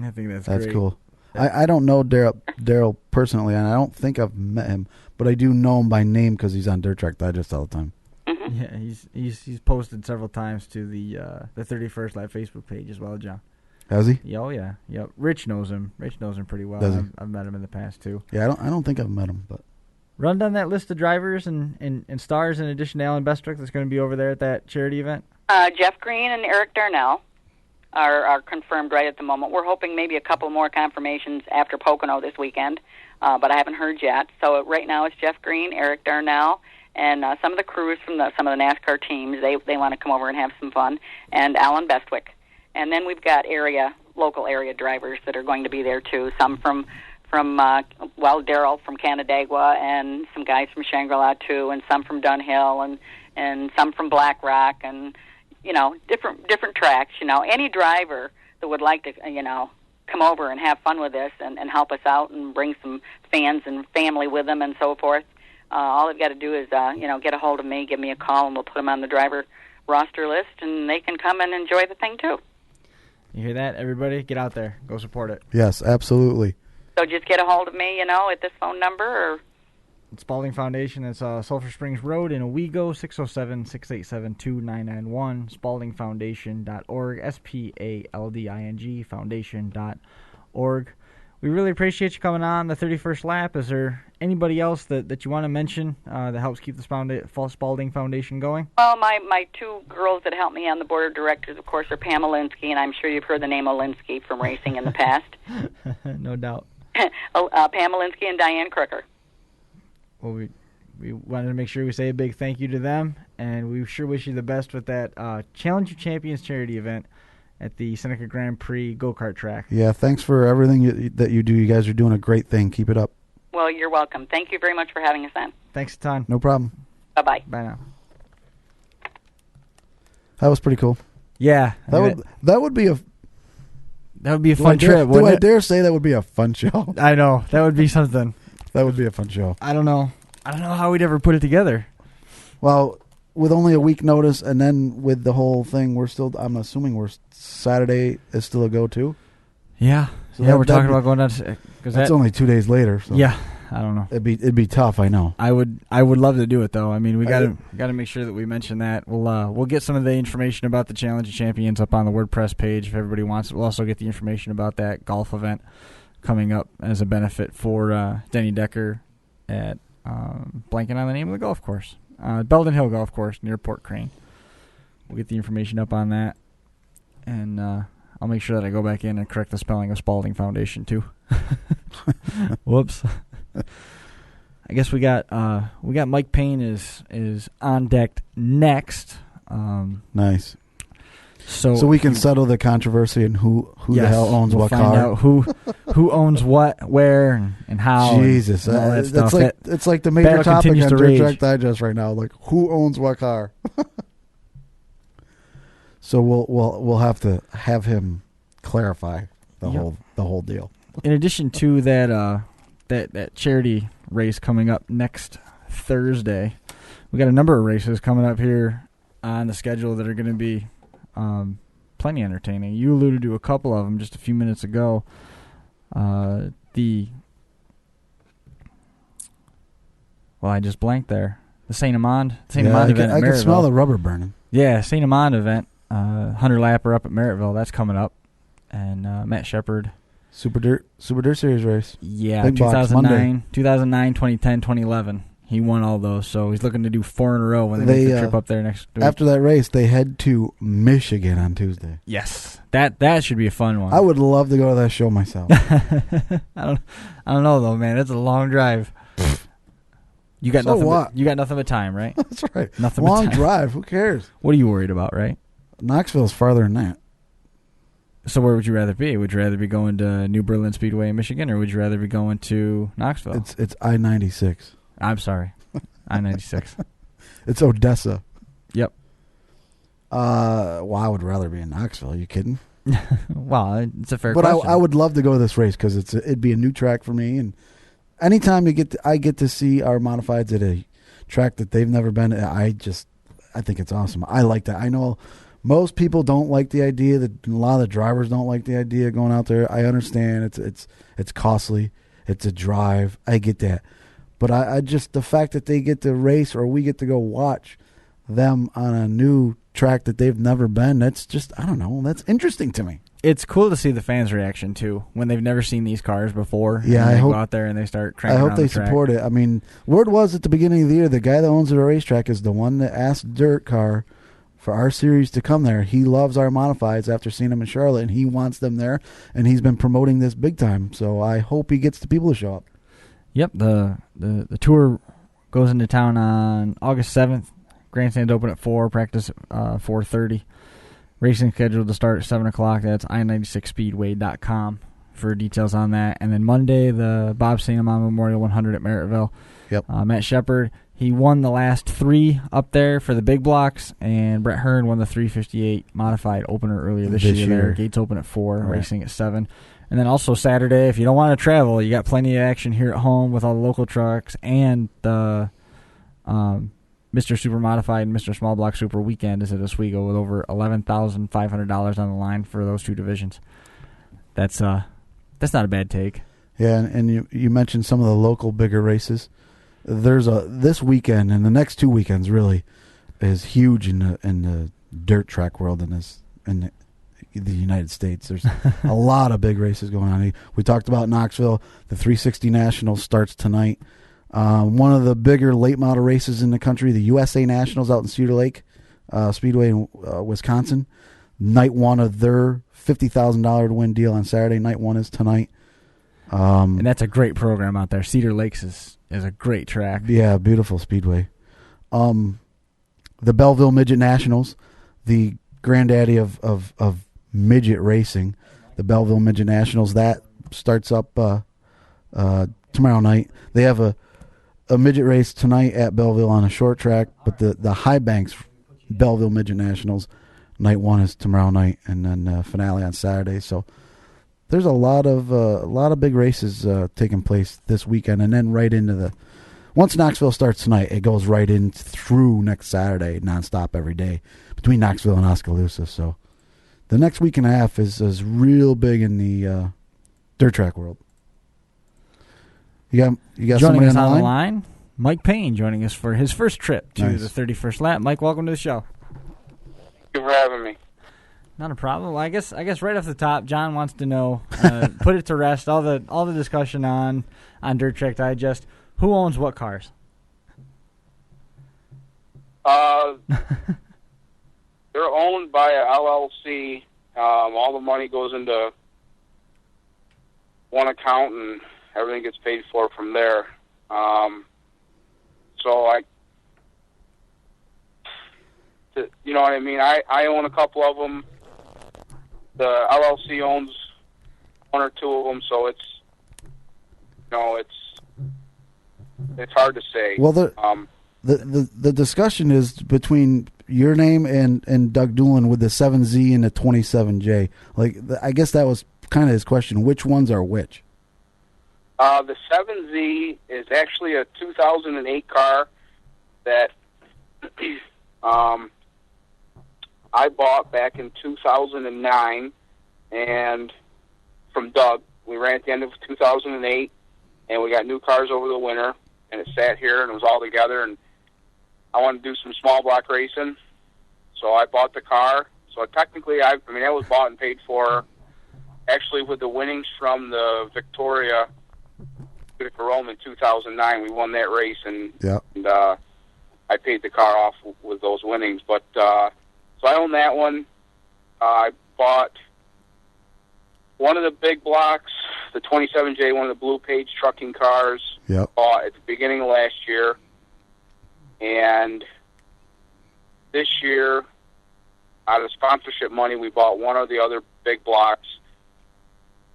I think that's great. Cool. I don't know Daryl personally, and I don't think I've met him, but I do know him by name because he's on Dirt Track Digest all the time. Mm-hmm. Yeah, he's posted several times to the 31st Live Facebook page as well, John. Has he? Oh yeah. Yep. Rich knows him. Rich knows him pretty well. I've met him in the past too. Yeah, I don't think I've met him, but run down that list of drivers and stars in addition to Alan Bestwick that's going to be over there at that charity event. Jeff Green and Eric Darnell are confirmed right at the moment. We're hoping maybe a couple more confirmations after Pocono this weekend, but I haven't heard yet. So right now it's Jeff Green, Eric Darnell, and some of the crews from some of the NASCAR teams. They want to come over and have some fun, and Alan Bestwick. And then we've got local area drivers that are going to be there too. Some from Daryl from Canandaigua, and some guys from Shangri-La too, and some from Dunhill, and some from Black Rock, and different tracks. Any driver that would like to come over and have fun with this and help us out and bring some fans and family with them and so forth. All they've got to do is get a hold of me, give me a call, and we'll put them on the driver roster list, and they can come and enjoy the thing too. You hear that, everybody? Get out there. Go support it. Yes, absolutely. So just get a hold of me, at this phone number, or Spalding Foundation. It's Sulphur Springs Road in Owego, 607-687-2991, spaldingfoundation.org, SPALDING foundation.org. We really appreciate you coming on the 31st lap. Is there anybody else that you want to mention that helps keep the Spalding Foundation going? Well, my two girls that help me on the board of directors, of course, are Pam Olinsky, and I'm sure you've heard the name Olinsky from racing in the past. No doubt. Pam Olinsky and Diane Crooker. Well, we wanted to make sure we say a big thank you to them, and we sure wish you the best with that Challenge of Champions charity event at the Seneca Grand Prix go-kart track. Yeah, thanks for everything that you do. You guys are doing a great thing. Keep it up. Well, you're welcome. Thank you very much for having us on. Thanks a ton. No problem. Bye-bye. Bye now. That was pretty cool. Yeah. That would be a fun trip, wouldn't it? I dare say that would be a fun show. I know. That would be something. That would be a fun show. I don't know how we'd ever put it together. Well, with only a week notice, and then with the whole thing, I'm assuming Saturday is still a go too. Yeah, so we're talking about going down to, because that's only 2 days later. So yeah, I don't know. It'd be tough. I know. I would love to do it though. I mean, we got to make sure that we mention that. We'll get some of the information about the Challenge of Champions up on the WordPress page if everybody wants it. We'll also get the information about that golf event coming up as a benefit for Denny Decker at blanking on the name of the golf course. Belden Hill Golf Course near Port Crane. We'll get the information up on that, and I'll make sure that I go back in and correct the spelling of Spalding Foundation too. Whoops. I guess we got Mike Payne is on deck next. Nice. So we can settle the controversy and who the hell owns what car. Find out who owns what, where, and how. Jesus, and all that stuff. It's like the major topic on Dirt Track Digest right now. Like, who owns what car? So we'll have to have him clarify the whole deal. In addition to that charity race coming up next Thursday, we got a number of races coming up here on the schedule that are going to be plenty entertaining. You alluded to a couple of them just a few minutes ago. I just blanked there. The St. Amand event at Merrittville. I can smell the rubber burning. Yeah, St. Amand event, 100 lapper up at Merrittville. That's coming up, and Matt Shepard. Super Dirt Series race. Yeah, Big 2009, 2010, 2011. He won all those, so he's looking to do 4 in a row when they make the trip up there next week. After that race, they head to Michigan on Tuesday. Yes, that should be a fun one. I would love to go to that show myself. I don't know though, man. It's a long drive. You got nothing but time, right? That's right. Nothing long but time. Drive. Who cares? What are you worried about, right? Knoxville's farther than that. So where would you rather be? Would you rather be going to New Berlin Speedway in Michigan, or would you rather be going to Knoxville? It's I-96. I'm sorry, I-96. It's Odessa. Yep. Well, I would rather be in Knoxville. Are you kidding? Well, it's a fair question. But I would love to go to this race because it'd be a new track for me. And anytime I get to see our modifieds at a track that they've never been, I think it's awesome. I like that. I know most people don't like the idea. That a lot of the drivers don't like the idea of going out there. I understand it's costly. It's a drive. I get that. But I just, the fact that they get to race or we get to go watch them on a new track that they've never been, that's just, I don't know, that's interesting to me. It's cool to see the fans' reaction, too, when they've never seen these cars before. Yeah, and they go out there and they start cranking around the track. I hope they support it. I mean, word was at the beginning of the year, the guy that owns the racetrack is the one that asked DIRTcar for our series to come there. He loves our modifieds after seeing them in Charlotte, and he wants them there, and he's been promoting this big time. So I hope he gets the people to show up. Yep, the tour goes into town on August 7th. Grandstands open at 4, practice 4:30. Racing scheduled to start at 7 o'clock. That's i96speedway.com for details on that. And then Monday, the Bob St. Amand Memorial 100 at Merrittville. Yep. Matt Shepard, he won the last 3 up there for the big blocks, and Brett Hearn won the 358 modified opener earlier this year. Gates open at 4, right. Racing at 7. And then also Saturday, if you don't want to travel, you got plenty of action here at home with all the local trucks and the Mr. Super Modified and Mr. Small Block Super Weekend is at Oswego with over $11,500 on the line for those 2 divisions. That's not a bad take. Yeah, and you mentioned some of the local bigger races. there's this weekend and the next 2 weekends really is huge in the dirt track world in the United States. There's a lot of big races going on. We talked about Knoxville. The 360 Nationals starts tonight. One of the bigger late model races in the country, the USA Nationals out in Cedar Lake Speedway in Wisconsin. Night one of their $50,000 to win deal on Saturday. Night one is tonight. And that's a great program out there. Cedar Lakes is a great track. Yeah, beautiful speedway. The Belleville Midget Nationals, the granddaddy of midget racing, the Belleville Midget Nationals, that starts up tomorrow night. They have a midget race tonight at Belleville on a short track, but the High Banks Belleville Midget Nationals, night one is tomorrow night, and then finale on Saturday. So there's a lot of big races taking place this weekend, and then right into once Knoxville starts tonight, it goes right in through next Saturday, nonstop every day between Knoxville and Oskaloosa. So the next week and a half is real big in the dirt track world. You got joining somebody us on the line? Mike Payne joining us for his first trip to Nice. the 31st lap. Mike, welcome to the show. Thank you for having me. Not a problem. Well, I guess right off the top, John wants to know, put it to rest, all the discussion on Dirt Track Digest. Who owns what cars? They're owned by a LLC. All the money goes into one account, and everything gets paid for from there. You know what I mean? I own a couple of them. The LLC owns one or two of them, so it's hard to say. Well, the discussion is between your name and Doug Doolin with the 7Z and the 27J. Like, I guess that was kind of his question. Which ones are which? The 7Z is actually a 2008 car that I bought back in 2009, and from Doug. We ran at the end of 2008, and we got new cars over the winter, and it sat here, and it was all together, and I wanted to do some small block racing, so I bought the car. So technically, that was bought and paid for, actually, with the winnings from the Victoria Rome in 2009. We won that race, and I paid the car off with those winnings. But so I own that one. I bought one of the big blocks, the 27J, one of the Blue Page trucking cars. Yep. Bought at the beginning of last year, and this year, out of sponsorship money, we bought one of the other big blocks,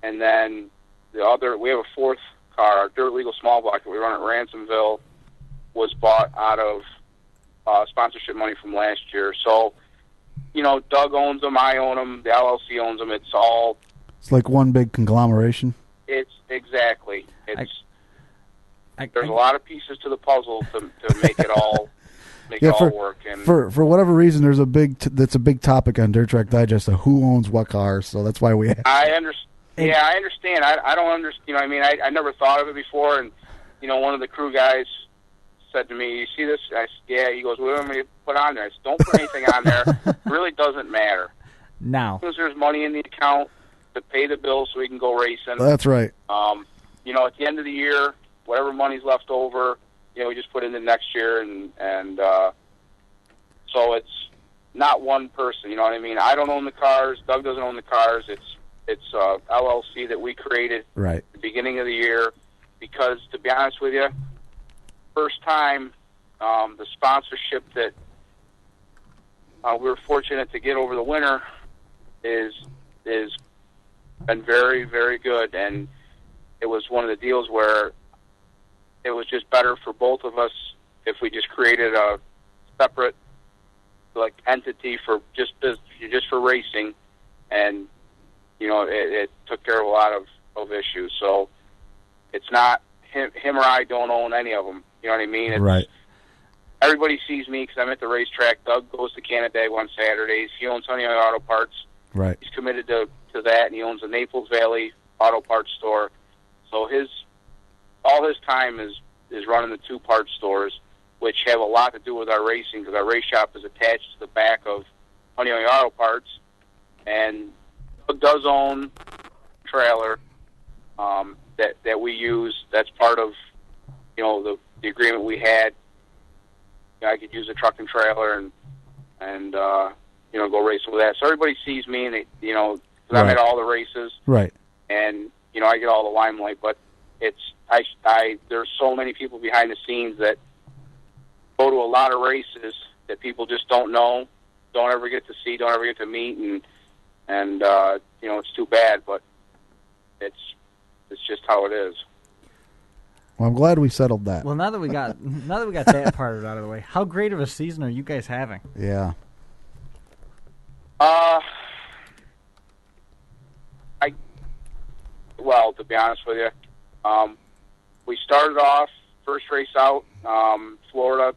and then we have a fourth car, our Dirt Legal small block that we run at Ransomville, was bought out of sponsorship money from last year. So, Doug owns them, I own them, the LLC owns them. It's like one big conglomeration. It's exactly. There's a lot of pieces to the puzzle to make it all work. And for whatever reason, there's that's a big topic on Dirt Track Digest of who owns what cars. So that's why we have. I understand. Yeah, I understand. I don't understand. I never thought of it before. And one of the crew guys said to me, "You see this?" I said, "Yeah." He goes, "What do you want me to put on there?" I said, "Don't put anything on there. It really doesn't matter. Now, because there's money in the account to pay the bills so we can go racing." That's right. At the end of the year, whatever money's left over, we just put into next year, and so it's not one person. You know what I mean? I don't own the cars. Doug doesn't own the cars. It's LLC that we created right at the beginning of the year because, to be honest with you, first time the sponsorship that we were fortunate to get over the winter is been very, very good, and it was one of the deals where it was just better for both of us if we just created a separate entity for just for racing, and it took care of a lot of issues. So it's not him or I don't own any of them. You know what I mean? Right. Everybody sees me because I'm at the racetrack. Doug goes to Canandaigua on Saturdays. He owns Honey Auto Parts. Right. He's committed to that, and he owns the Naples Valley Auto Parts store. So all his time is is running the 2 parts stores, which have a lot to do with our racing because our race shop is attached to the back of Honey Auto Parts, and Doug does own a trailer that we use. That's part of the agreement we had. I could use a truck and trailer and go racing with that. So everybody sees me, and because I'm at all the races, right? And I get all the limelight. But there's so many people behind the scenes that go to a lot of races that people just don't know, don't ever get to see, don't ever get to meet, and it's too bad, but it's just how it is. Well, I'm glad we settled that. Well, now that we got that part out of the way, how great of a season are you guys having? Yeah. Well, to be honest with you, we started off first race out, Florida.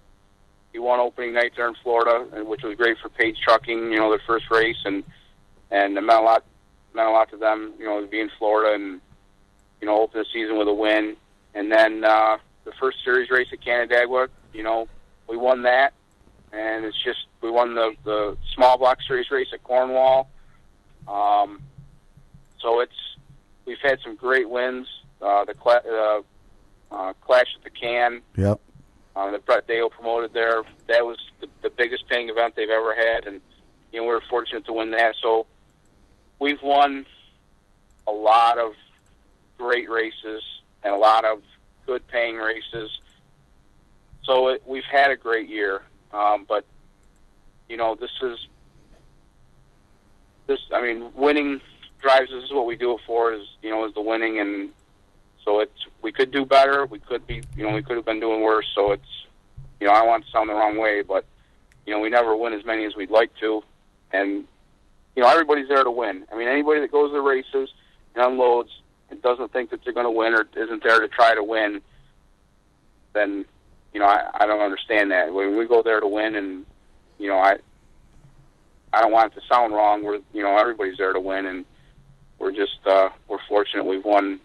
We won opening night there in Florida, which was great for Page Trucking. Their first race, and it meant a lot to them. To be in Florida and open the season with a win. And then the first series race at Canandaigua, we won that, and it's just we won the small block series race at Cornwall. So we've had some great wins. The Clash at the Can. Yep. That Brett Dale promoted there. That was the biggest paying event they've ever had, and we were fortunate to win that. So we've won a lot of great races and a lot of good paying races. So we've had a great year. But winning drives. This is what we do it for. Is the winning, and so we could do better. We could be, we could have been doing worse. So I don't want to sound the wrong way, but we never win as many as we'd like to, and everybody's there to win. Anybody that goes to the races and unloads and doesn't think that they're going to win or isn't there to try to win, then I don't understand that. When we go there to win, and I don't want it to sound wrong. We're everybody's there to win, and we're just we're fortunate. We've won,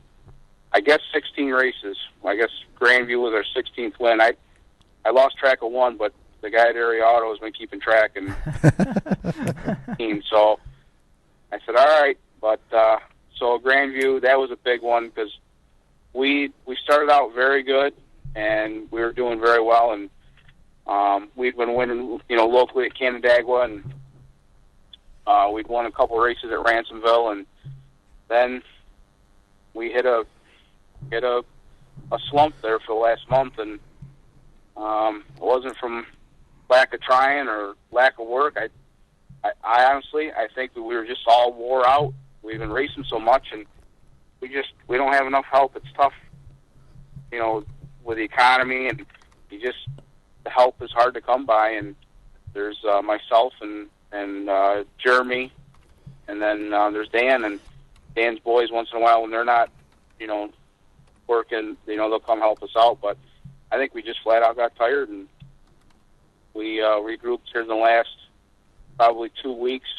I guess, 16 races. I guess Grandview was our 16th win. I lost track of one, but the guy at Area Auto has been keeping track and team. So I said, all right, but so Grandview, that was a big one because we started out very good and we were doing very well, and we'd been winning locally at Canandaigua, and we'd won a couple races at Ransomville, and then we hit a slump there for the last month, and it wasn't from lack of trying or lack of work. I honestly, I think that we were just all wore out. We've been racing so much, and we don't have enough help. It's tough, with the economy, and the help is hard to come by. And there's myself and Jeremy, and then there's Dan, and Dan's boys once in a while when they're not, working, they'll come help us out. But I think we just flat out got tired, and we regrouped here in the last probably 2 weeks.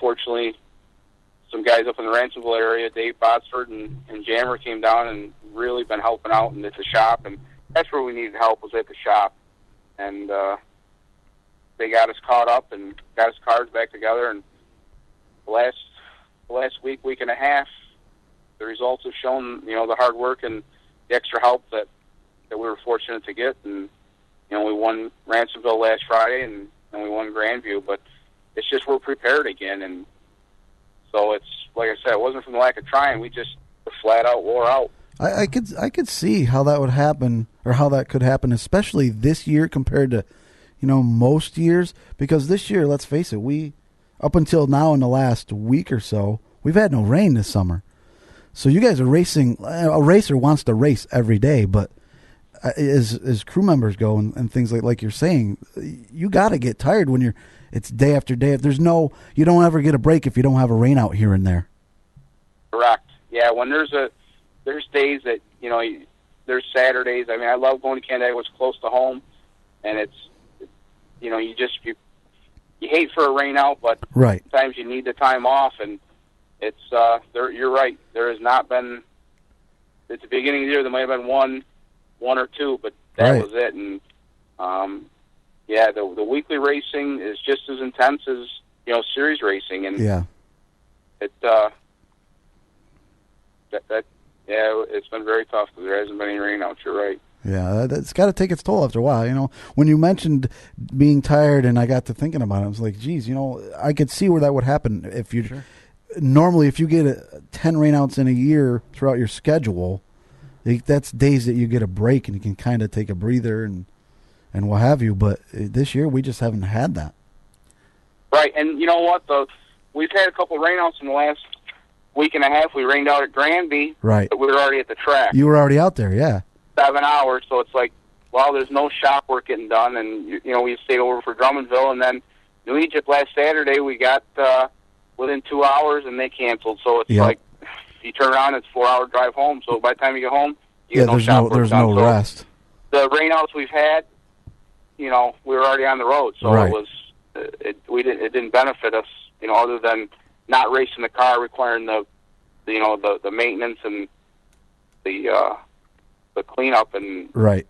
Fortunately, some guys up in the Ransomville area, Dave Botsford and Jammer, came down and really been helping out at the shop, and that's where we needed help, was at the shop. And they got us caught up and got us cars back together, and the last week and a half, the results have shown, the hard work and the extra help that we were fortunate to get. And, we won Ransomville last Friday, and we won Grandview, but it's just we're prepared again. And so it's, like I said, it wasn't from the lack of trying. We just flat out wore out. I could see how that would happen, or how that could happen, especially this year compared to, most years. Because this year, let's face it, we, up until now in the last week or so, we've had no rain this summer. So you guys are racing. A racer wants to race every day, but as crew members go and things like you're saying, you got to get tired when it's day after day. If you don't ever get a break if you don't have a rain out here and there. Correct. Yeah, when there's days that, there's Saturdays. I love going to Canada. It's close to home, and it's, you hate for a rain out, but right. Sometimes you need the time off, and it's, you're right. There has not been, at the beginning of the year, there might have been one one or two, but that Right. was it. And the weekly racing is just as intense as series racing, and it's been very tough because there hasn't been any rainouts. You're right. Yeah, it's got to take its toll after a while. When you mentioned being tired, and I got to thinking about it, I was like, geez, I could see where that would happen if you. Sure. Normally, if you get 10 rainouts in a year throughout your schedule, that's days that you get a break and you can kind of take a breather and what have you. But this year, we just haven't had that. Right, and you know what? We've had a couple rainouts in the last week and a half. We rained out at Granby. Right. But we were already at the track. You were already out there, yeah. 7 hours, so it's like, well, there's no shop work getting done, and we stayed over for Drummondville, and then New Egypt last Saturday we got within 2 hours, and they canceled. So it's like you turn around, it's a 4-hour drive home. So by the time you get home, you get no shop work done. There's no rest. The rainouts we've had, we were already on the road, so right. It didn't benefit us, other than not racing the car, requiring the maintenance and the cleanup and right.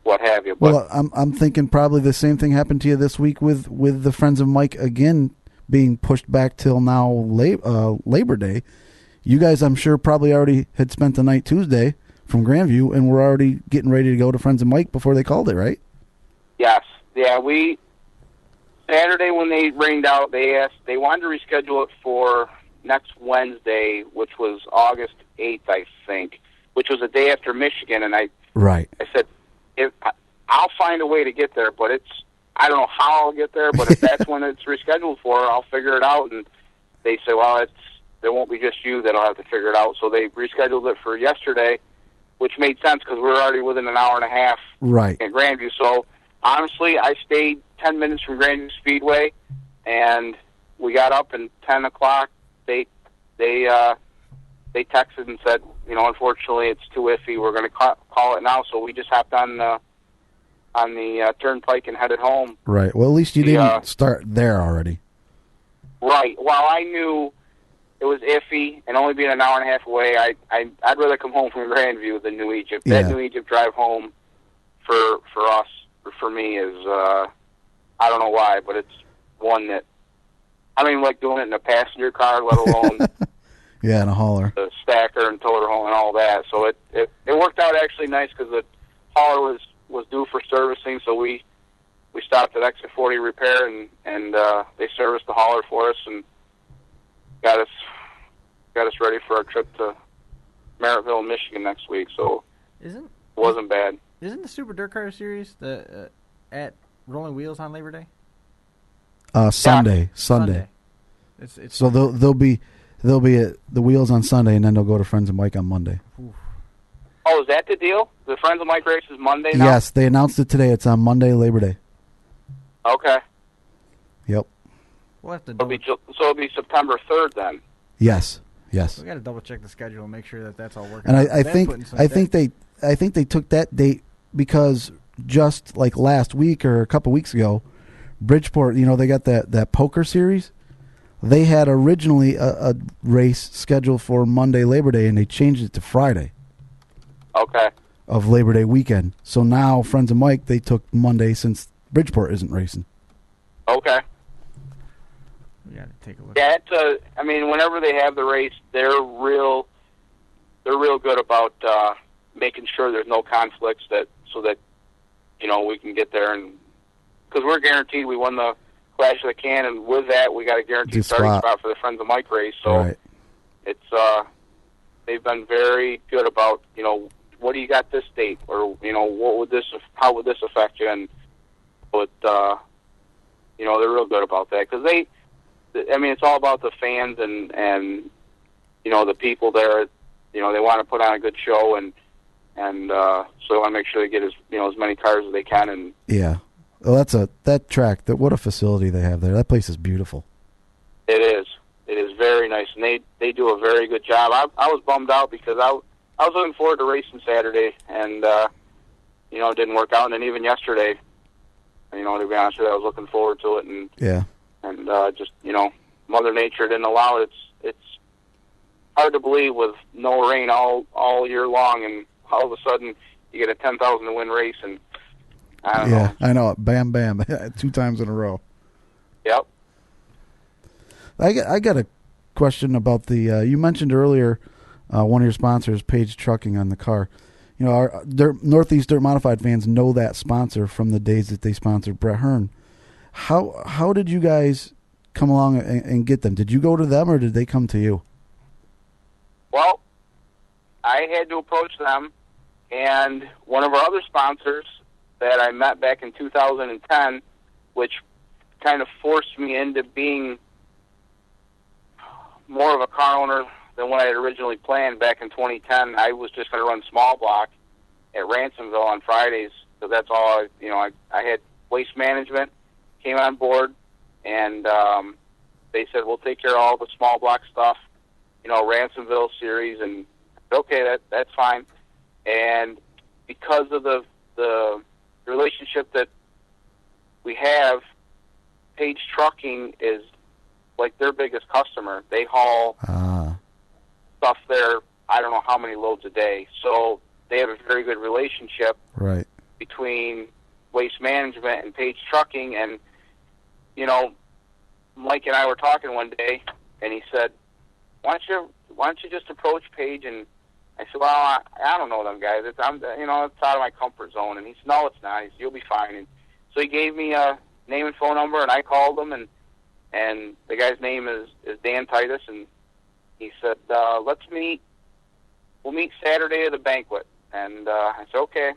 What have you. But, well, I'm thinking probably the same thing happened to you this week with the Friends of Mike again being pushed back till now Labor Day. You guys, I'm sure, probably already had spent the night Tuesday from Grandview and were already getting ready to go to Friends of Mike before they called it, right? Yes. Yeah, Saturday when they rained out, they wanted to reschedule it for next Wednesday, which was August 8th, I think, which was the day after Michigan, and I said, I'll find a way to get there, but I don't know how I'll get there, but if that's when it's rescheduled for, I'll figure it out. And they said, well, there won't be just you that'll have to figure it out. So they rescheduled it for yesterday, which made sense because we were already within an hour and a half at Grandview. So honestly, I stayed 10 minutes from Grandview Speedway, and we got up, and 10 o'clock they texted and said, unfortunately it's too iffy. We're going to call it now. So we just hopped on the turnpike and headed home. Right. Well, at least you didn't start there already. Right. While I knew it was iffy and only being an hour and a half away, I'd rather come home from Grandview than New Egypt. Yeah. That New Egypt drive home for us, for me, is I don't know why, but it's one that I don't even like doing it in a passenger car, let alone yeah, in a hauler, the stacker and toter home and all that. So it worked out actually nice because the hauler was due for servicing, so we stopped at Exit 40 Repair and they serviced the hauler for us and got us ready for our trip to Merrittville, Michigan next week. So it wasn't bad. Isn't the Super DIRTcar Series at Rolling Wheels on Labor Day? Sunday. It's so they'll be at the Wheels on Sunday, and then they'll go to Friends of Mike on Monday. Oof. Oh, is that the deal? The Friends of Mike race is Monday now? Yes, they announced it today. It's on Monday, Labor Day. Okay. Yep. We'll have to it'll be September 3rd then. Yes. We got to double check the schedule and make sure that's all working. And I think they took that date because just like last week or a couple weeks ago, Bridgeport, they got that poker series. They had originally a race scheduled for Monday, Labor Day, and they changed it to Friday. Okay. Of Labor Day weekend. So now Friends of Mike, they took Monday since Bridgeport isn't racing. Okay. We got to take a look. Yeah, whenever they have the race, they're real good about making sure there's no conflicts so that we can get there, and because we're guaranteed we won the Clash of the Can, and with that we got a guaranteed starting spot for the Friends of Mike race. So it's they've been very good about what do you got this date, or how would this affect you, and they're real good about that because it's all about the fans and the people there. They want to put on a good show and so they want to make sure they get as many cars as they can. And yeah, well, that track. What a facility they have there. That place is beautiful. It is. It is very nice, and they do a very good job. I was bummed out because I was looking forward to racing Saturday, and it didn't work out. And then even yesterday, to be honest with you, I was looking forward to it, and just Mother Nature didn't allow it. It's hard to believe with no rain all year long, and all of a sudden get a 10,000 to win race, and I don't know. Yeah, I know. Bam, bam, 2 times in a row. Yep. I got a question about the. You mentioned earlier one of your sponsors, Page Trucking, on the car. You know, our Northeast Dirt Modified fans know that sponsor from the days that they sponsored Brett Hearn. How did you guys come along and get them? Did you go to them or did they come to you? Well, I had to approach them, and one of our other sponsors that I met back in 2010, which kind of forced me into being more of a car owner than what I had originally planned back in 2010. I was just going to run small block at Ransomville on Fridays, so that's all. I had Waste Management came on board, and they said, we'll take care of all the small block stuff, Ransomville series, and okay, that's fine. And because of the relationship that we have, Page Trucking is like their biggest customer. They haul stuff there, I don't know how many loads a day. So they have a very good relationship between Waste Management and Page Trucking. And, Mike and I were talking one day, and he said, why don't you just approach Page? And I said, well, I don't know them guys. It's out of my comfort zone. And he said, no, it's not. He said, you'll be fine. And so he gave me a name and phone number, and I called him, and the guy's name is Dan Titus, and he said, let's meet. We'll meet Saturday at the banquet. And I said, okay.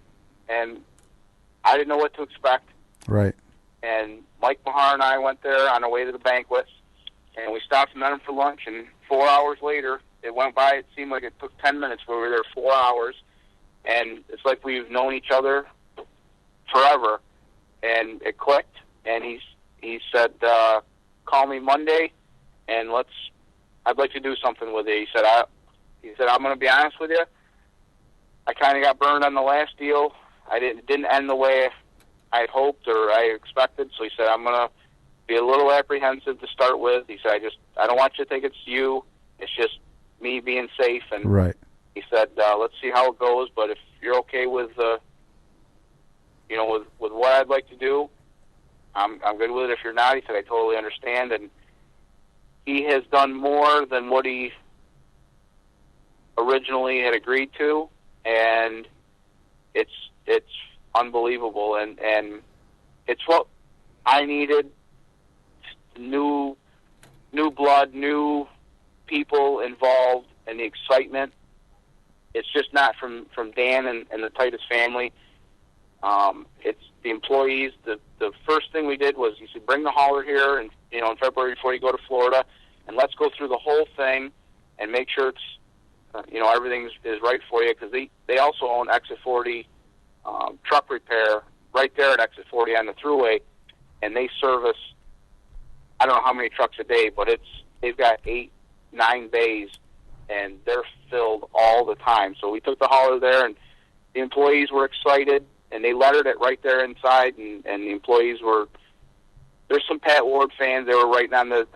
And I didn't know what to expect. Right. And Mike Mahar and I went there on our way to the banquet, and we stopped and met him for lunch, and 4 hours later, it went by. It seemed like it took 10 minutes, but we were there 4 hours, and it's like we've known each other forever. And it clicked, and he said, call me Monday, and I'd like to do something with it. He said, I'm going to be honest with you. I kind of got burned on the last deal. It didn't end the way I had hoped or I expected. So he said, I'm going to be a little apprehensive to start with. He said, I don't want you to think it's you. It's just me being safe. And he said, let's see how it goes. But if you're okay with, with what I'd like to do, I'm good with it. If you're not, he said, I totally understand. And he has done more than what he originally had agreed to, and it's unbelievable. And it's what I needed: new blood, new people involved, and the excitement. It's just not from Dan and the Titus family. It's the employees. The first thing we did was he said, bring the hauler here in February before you go to Florida, and let's go through the whole thing and make sure it's everything is right for you, because they also own Exit 40 truck repair right there at Exit 40 on the thruway, and they service I don't know how many trucks a day, but they've got 8-9 bays, and they're filled all the time. So we took the hauler there, and the employees were excited, and they lettered it right there inside, and the employees were. There's some Pat Ward fans. They were writing on the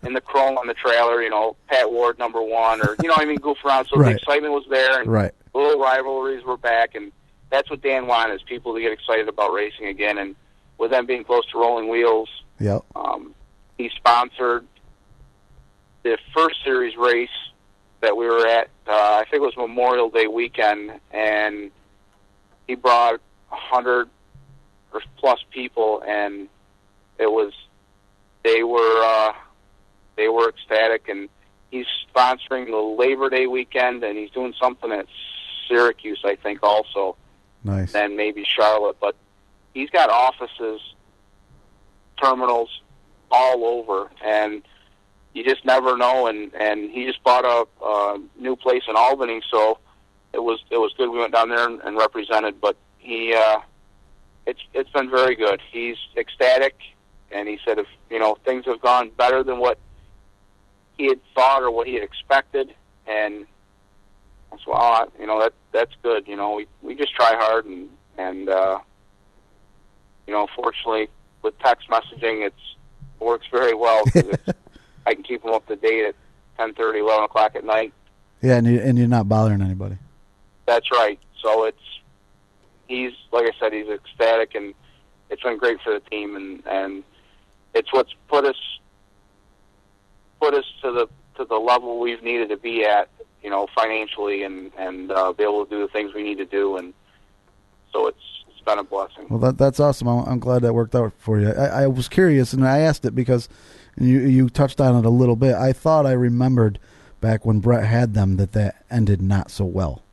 in the chrome on the trailer, Pat Ward #1, or goof around. So the excitement was there, and little rivalries were back, and that's what Dan wanted, is people to get excited about racing again. And with them being close to Rolling Wheels, he sponsored the first series race that we were at. I think it was Memorial Day weekend, and he brought 100 or plus people, and they were ecstatic. And he's sponsoring the Labor Day weekend, and he's doing something at Syracuse, I think, also. Nice. And maybe Charlotte, but he's got offices, terminals all over, and you just never know. And he just bought a new place in Albany, so it was good. We went down there and represented, but it's been very good. He's ecstatic, and he said if things have gone better than what he had thought or what he had expected, and that's that's good. We just try hard, and fortunately with text messaging it works very well, because I can keep them up to date at 10:30, 11 o'clock at night. Yeah, and you're not bothering anybody. That's right. So he's, like I said, he's ecstatic, and it's been great for the team, and it's what's put us to the level we've needed to be at, financially, and be able to do the things we need to do, and so it's been a blessing. Well, that's awesome. I'm glad that worked out for you. I was curious, and I asked it because you touched on it a little bit. I thought I remembered back when Brett had them that ended not so well.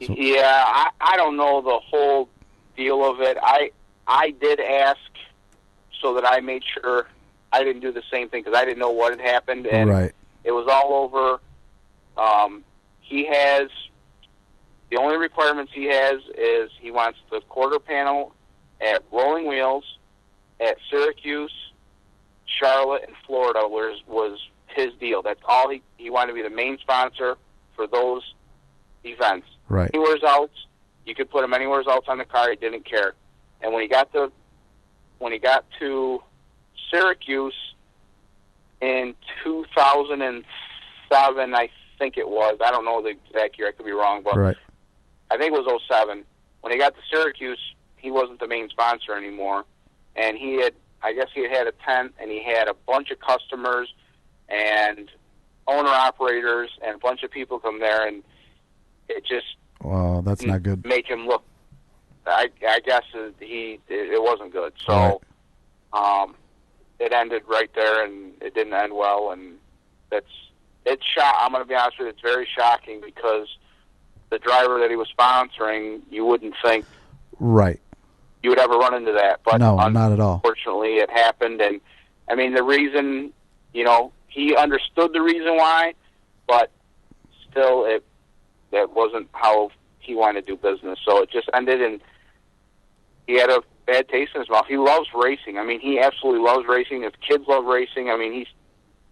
So. Yeah, I don't know the whole deal of it. I did ask so that I made sure I didn't do the same thing, because I didn't know what had happened, and right. It was all over. He has, the only requirements he has is he wants the quarter panel at Rolling Wheels, at Syracuse, Charlotte, and Florida was his deal. That's all he wanted to be the main sponsor for those events. Right. Anywhere else, you could put him anywhere else on the car. He didn't care. And when he got to Syracuse in 2007, I think it was. I don't know the exact year. I could be wrong, but right. I think it was 2007. When he got to Syracuse, he wasn't the main sponsor anymore, and I guess he had a tent, and he had a bunch of customers and owner-operators and a bunch of people come there, and it just... Wow, that's not good. Make him look... I guess it wasn't good. So right. It ended right there, and it didn't end well, and it's I'm going to be honest with you, it's very shocking, because the driver that he was sponsoring, you wouldn't think right you would ever run into that. But no, not at all. Unfortunately, it happened, and I mean, the reason, he understood the reason why, but still that wasn't how he wanted to do business. So it just ended, and he had a bad taste in his mouth. He loves racing. I mean, he absolutely loves racing. His kids love racing. I mean,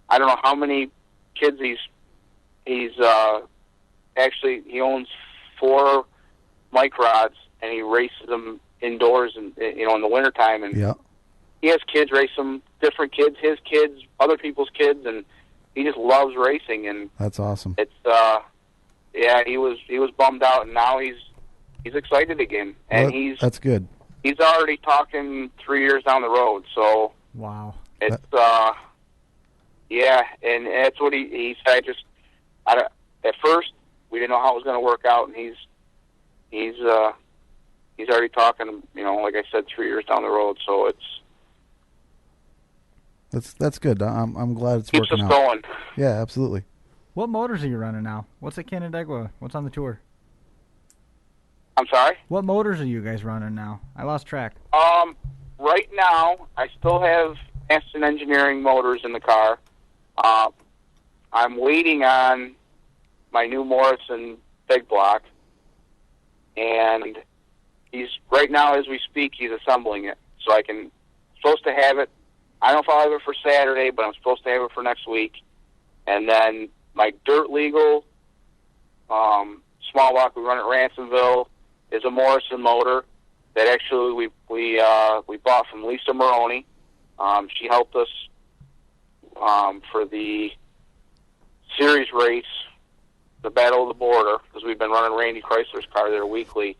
I don't know how many kids he's actually, he owns 4 microds, and he races them indoors and in the wintertime, and yeah. He has kids race them, different kids, his kids, other people's kids, and he just loves racing, and that's awesome. It's yeah, he was bummed out, and now he's excited again, and that's good. He's already talking 3 years down the road, so wow. It's yeah, and that's what he said. At first we didn't know how it was going to work out, and he's already talking, like I said, 3 years down the road. So that's good. I'm glad it's keeps working us out. going. Yeah, absolutely. What motors are you running now? What's at Canandaigua? What's on the tour? I'm sorry? What motors are you guys running now? I lost track. Right now, I still have Aston Engineering motors in the car. I'm waiting on my new Morrison big block, and right now, as we speak, he's assembling it. So supposed to have it. I don't know if I'll have it for Saturday, but I'm supposed to have it for next week. And then my dirt legal small block we run at Ransomville is a Morrison motor that actually we bought from Lisa Maroney. She helped us for the series race, the Battle of the Border, because we've been running Randy Chrysler's car there weekly,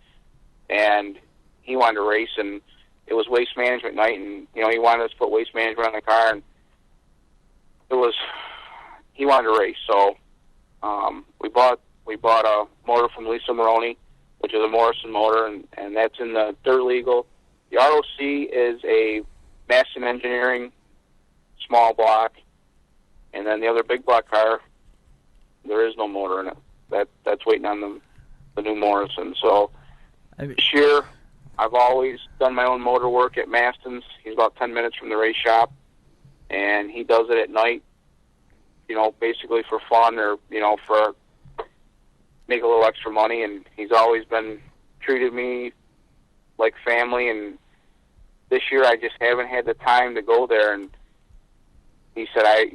and he wanted to race, and it was waste management night, and he wanted us to put waste management on the car, and he wanted to race, so we bought a motor from Lisa Maroney, which is a Morrison motor, and that's in the dirt legal. The ROC is a Maston Engineering small block, and then the other big block car, there is no motor in it. That's waiting on the new Morrison. So this year, I've always done my own motor work at Maston's. He's about 10 minutes from the race shop, and he does it at night, basically for fun or, for make a little extra money, and he's always been treated me like family, and this year I just haven't had the time to go there, and he said, I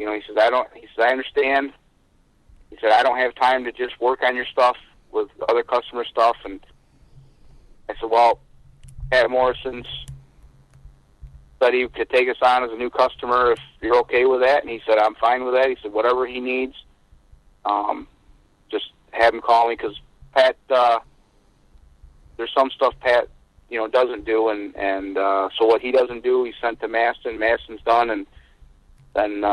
understand. He said, I don't have time to just work on your stuff with other customer stuff, and I said, well, Pat Morrison's said he could take us on as a new customer if you're okay with that, and he said, I'm fine with that. He said, whatever he needs, just have him call me, because Pat, there's some stuff Pat, doesn't do, and so what he doesn't do, he's sent to Maston. Maston's done, and then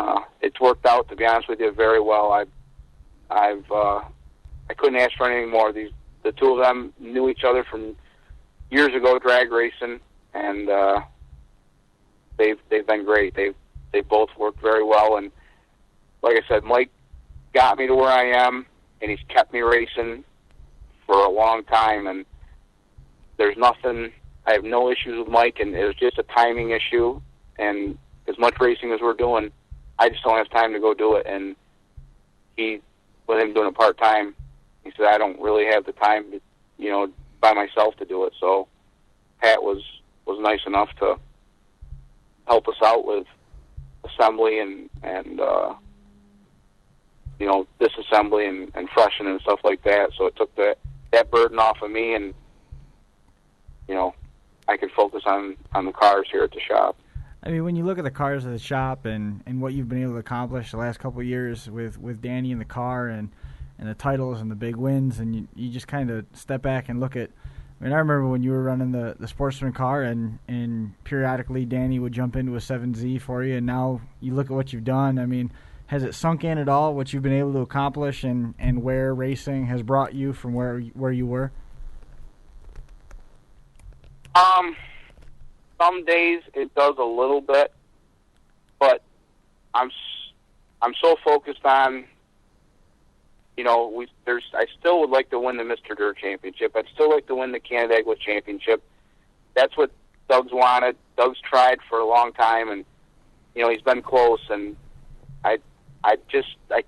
it's worked out, to be honest with you, very well. I couldn't ask for anything more. The two of them knew each other from years ago, drag racing, and they've been great. They both worked very well, and like I said, Mike got me to where I am, and he's kept me racing for a long time, and there's nothing. I have no issues with Mike, and it was just a timing issue, and as much racing as we're doing, I just don't have time to go do it, and with him doing it part-time, he said, I don't really have the time, by myself to do it. So Pat was nice enough to help us out with assembly and disassembly and freshening and stuff like that. So it took that burden off of me, and, I could focus on the cars here at the shop. I mean, when you look at the cars at the shop and what you've been able to accomplish the last couple of years with Danny in the car and the titles and the big wins, and you just kind of step back and look at, I mean, I remember when you were running the Sportsman car and periodically Danny would jump into a 7Z for you, and now you look at what you've done. I mean, has it sunk in at all, what you've been able to accomplish and where racing has brought you from where you were? Some days it does a little bit, but I'm so focused on, I still would like to win the Mr. Dirt Championship. I'd still like to win the Canandaigua Championship. That's what Doug's wanted. Doug's tried for a long time, and, he's been close, and I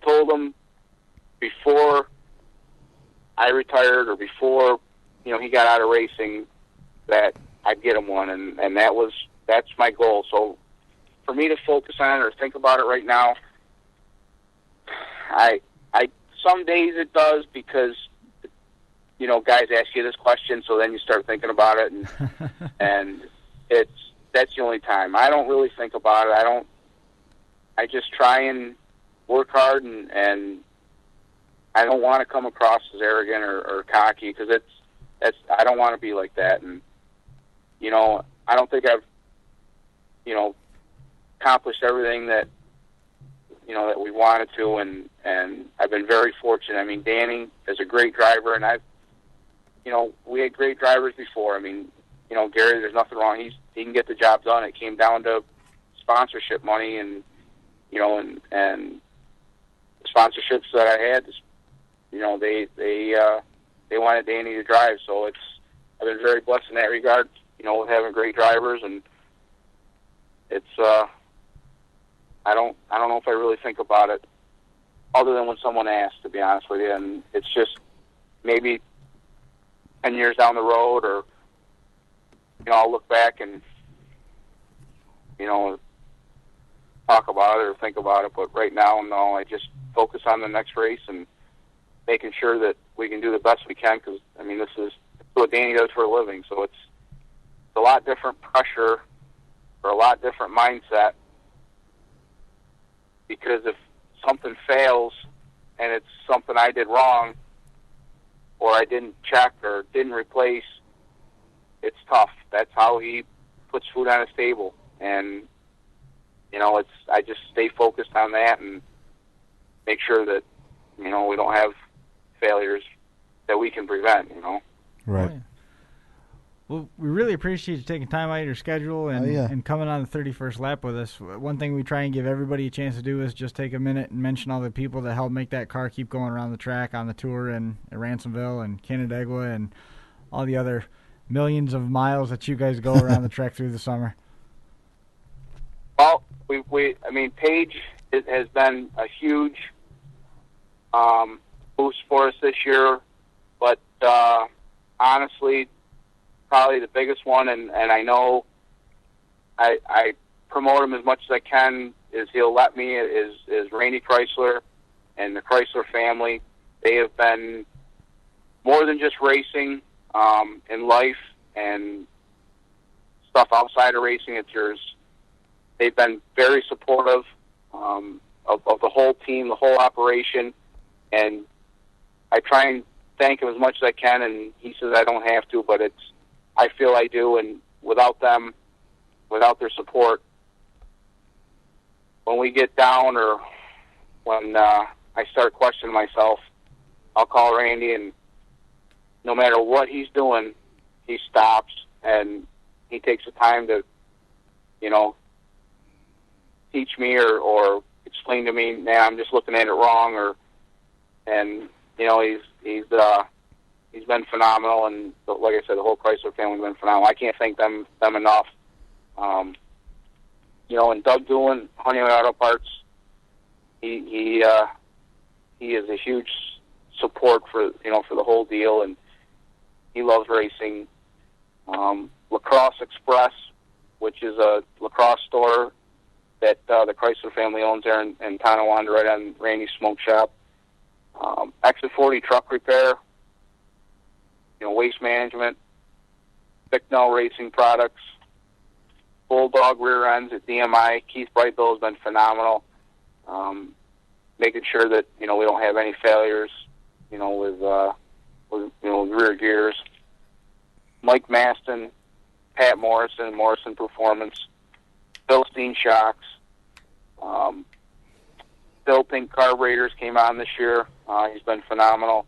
told him before I retired or before, he got out of racing that I'd get him one, and that's my goal. So for me to focus on it or think about it right now, I some days it does because, guys ask you this question, so then you start thinking about it, and that's the only time. I don't really think about it. I just try and work hard, and I don't want to come across as arrogant or cocky, because I don't want to be like that. And I don't think I've accomplished everything that that we wanted to, and I've been very fortunate. I mean, Danny is a great driver, and we had great drivers before. I mean, Gary, there's nothing wrong. He can get the job done. It came down to sponsorship money, and and sponsorships that I had, they wanted Danny to drive. So I've been very blessed in that regard, with having great drivers, and it's I don't know if I really think about it other than when someone asks, to be honest with you, and it's just maybe 10 years down the road, or I'll look back and talk about it or think about it, but right now, no, I just focus on the next race and making sure that we can do the best we can, because, I mean, this is what Danny does for a living, so it's a lot different pressure or a lot different mindset, because if something fails and it's something I did wrong or I didn't check or didn't replace, it's tough. That's how he puts food on his table, and I just stay focused on that and make sure that we don't have failures that we can prevent. Right. Well, we really appreciate you taking time out of your schedule and coming on the 31st lap with us. One thing we try and give everybody a chance to do is just take a minute and mention all the people that helped make that car keep going around the track on the tour and at Ransomville and Canandaigua and all the other millions of miles that you guys go around the track through the summer. Well, Paige has been a huge boost for us this year, but honestly, probably the biggest one, and I know I promote him as much as I can, is he'll let me, is Randy Chrysler and the Chrysler family. They have been more than just racing in life and stuff outside of racing. They've been very supportive of the whole team, the whole operation, and I try and thank him as much as I can, and he says I don't have to, but I feel I do, and without them, without their support, when we get down or when I start questioning myself, I'll call Randy, and no matter what he's doing, he stops and he takes the time to, teach me or explain to me, nah, I'm just looking at it wrong, he's been phenomenal, and like I said, the whole Chrysler family's been phenomenal. I can't thank them enough. And Doug Doolin, Honeywell Auto Parts, he is a huge support for the whole deal, and he loves racing. Lacrosse Express, which is a lacrosse store that the Chrysler family owns there in Tonawanda, right on Randy's Smoke Shop. Exit 40 Truck Repair, Waste Management, Reknown Racing Products, Bulldog Rear Ends at DMI. Keith Brightville has been phenomenal, making sure that we don't have any failures, with rear gears. Mike Maston, Pat Morrison, Morrison Performance, Philistine Shocks. Bill Pink Carburetors came on this year. He's been phenomenal.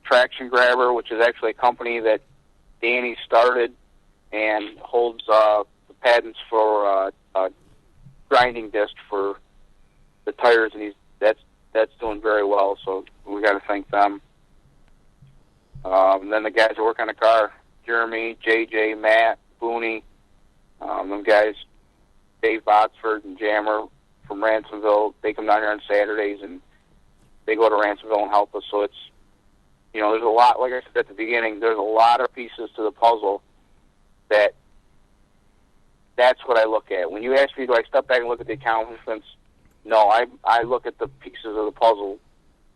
Traction Grabber, which is actually a company that Danny started and holds the patents for grinding disc for the tires, and that's doing very well. So we got to thank them. And then the guys that work on the car: Jeremy, JJ, Matt, Booney, them guys, Dave Botsford and Jammer from Ransomville. They come down here on Saturdays and they go to Ransomville and help us. So it's, there's a lot, like I said at the beginning, there's a lot of pieces to the puzzle that's what I look at. When you ask me, do I step back and look at the accomplishments? No, I look at the pieces of the puzzle,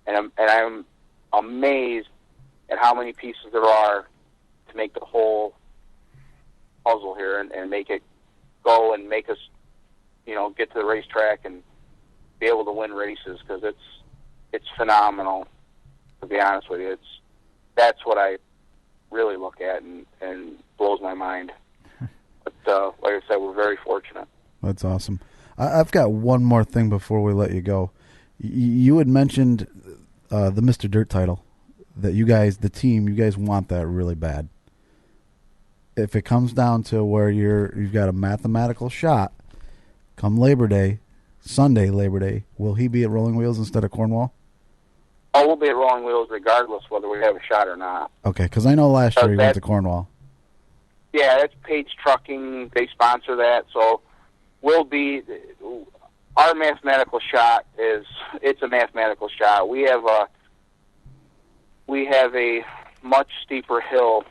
and I'm amazed at how many pieces there are to make the whole puzzle here and make it go and make us, get to the racetrack and be able to win races, because it's phenomenal, to be honest with you. That's what I really look at and blows my mind. But like I said, we're very fortunate. That's awesome. I've got one more thing before we let you go. You had mentioned the Mr. Dirt title, that you guys, the team, you guys want that really bad. If it comes down to where you've got a mathematical shot, come Labor Day, Sunday Labor Day, will he be at Rolling Wheels instead of Cornwall? Oh, we'll be at Rolling Wheels regardless whether we have a shot or not. Okay, because I know last year you went to Cornwall. Yeah, that's Page Trucking. They sponsor that, so we'll be. Our mathematical shot it's a mathematical shot. We have a much steeper hill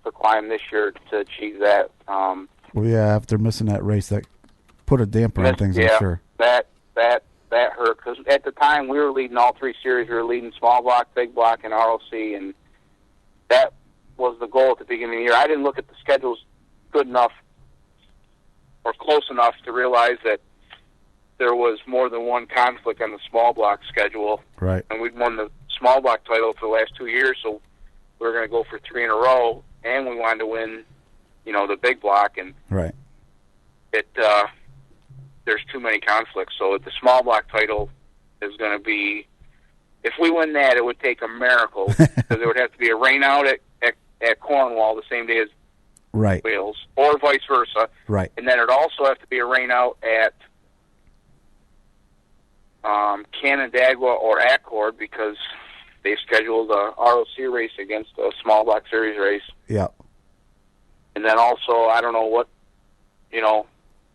to climb this year to achieve that. Well, yeah, after missing that race, that put a damper on things, yeah, I'm sure. That hurt, because at the time we were leading all three series. We were leading small block, big block, and ROC, and that was the goal at the beginning of the year. I didn't look at the schedules good enough or close enough to realize that there was more than one conflict on the small block schedule. Right. And we'd won the small block title for the last 2 years, so we were going to go for 3 in a row, and we wanted to win, the big block, and right. There's too many conflicts. So the small block title is going to be, if we win that, it would take a miracle, because there would have to be a rain out at Cornwall the same day as right. Wales, or vice versa. Right. And then it'd also have to be a rain out at Canandaigua or Accord, because they scheduled a ROC race against a small block series race. Yeah. And then also, I don't know what,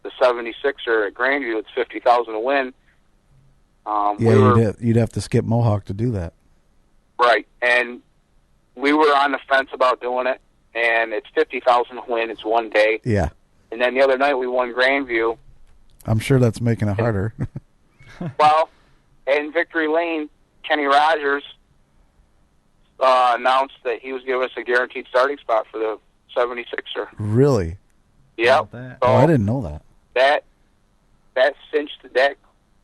the 76er at Grandview, it's $50,000 to win. You'd have to skip Mohawk to do that. Right. And we were on the fence about doing it, and it's $50,000 to win. It's one day. Yeah. And then the other night we won Grandview. I'm sure that's making it harder. Well, in Victory Lane, Kenny Rogers announced that he was giving us a guaranteed starting spot for the 76er. Really? Yep. That? I didn't know that. That cinched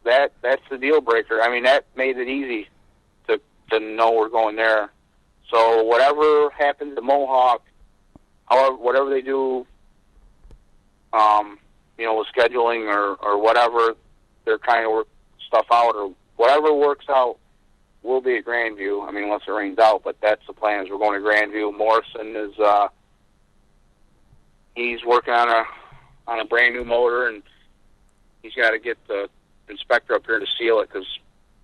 that's the deal breaker. I mean, that made it easy to know we're going there. So whatever happens to Mohawk, however, whatever they do, with scheduling or whatever, they're trying to work stuff out, or whatever works out, we'll be at Grandview. I mean, unless it rains out, but that's the plan. Is we're going to Grandview. Morrison is he's working on a brand new motor, and he's got to get the inspector up here to seal it, because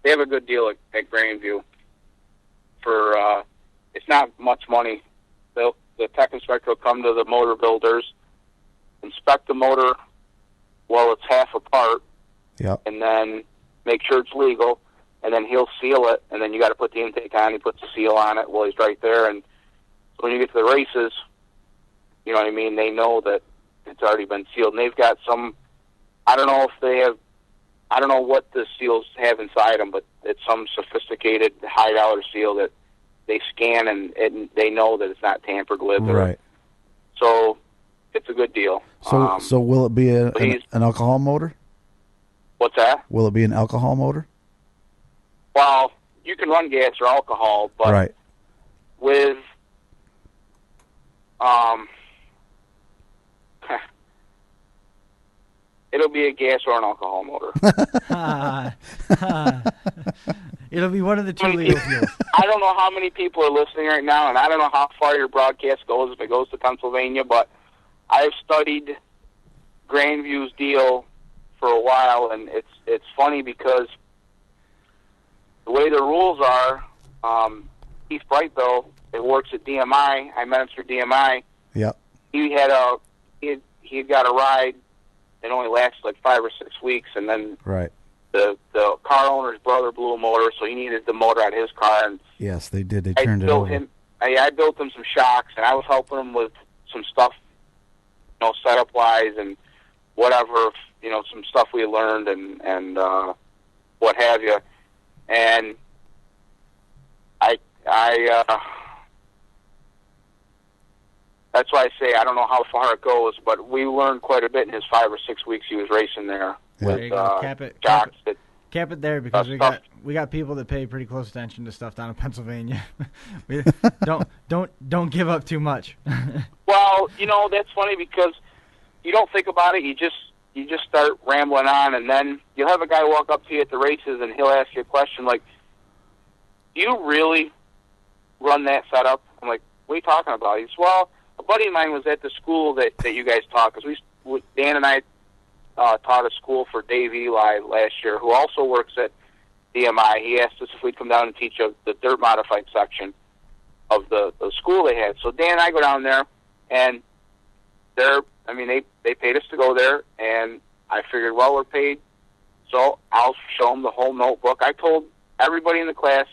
they have a good deal at Grandview for it's not much money. The tech inspector will come to the motor builders, inspect the motor while it's half apart, and then make sure it's legal, and then he'll seal it, and then you got to put the intake on. He puts the seal on it while he's right there, and so when you get to the races, you know what I mean, they know that it's already been sealed. And they've got some, I don't know what the seals have inside them, but it's some sophisticated high-dollar seal that they scan, and they know that it's not tampered with. Right. So it's a good deal. So will it be an alcohol motor? What's that? Will it be an alcohol motor? Well, you can run gas or alcohol, but with it'll be a gas or an alcohol motor. It'll be one of the two legal fuels. I don't know how many people are listening right now, and I don't know how far your broadcast goes if it goes to Pennsylvania, but I've studied Grandview's deal for a while, and it's funny because the way the rules are, Keith Brightville, it works at DMI. I met him through DMI. Yep. He had got a ride. It only lasted like 5 or 6 weeks, and then the car owner's brother blew a motor, so he needed the motor out of his car. And yes, they did. They turned it over. I built him some shocks, and I was helping him with some stuff, setup wise and whatever, some stuff we learned and what have you. And that's why I say I don't know how far it goes, but we learned quite a bit in his 5 or 6 weeks he was racing there. There you go. Cap it there, because we got people that pay pretty close attention to stuff down in Pennsylvania. don't give up too much. Well, that's funny because you don't think about it. You just start rambling on, and then you'll have a guy walk up to you at the races, and he'll ask you a question like, "Do you really run that setup?" I'm like, "What are you talking about?" He says, "Well, a buddy of mine was at the school that you guys taught, because Dan and I taught a school for Dave Eli last year, who also works at DMI. He asked us if we'd come down and teach the dirt modified section of the school they had. So Dan and I go down there, and they paid us to go there, and I figured, well, we're paid, so I'll show them the whole notebook. I told everybody in the class,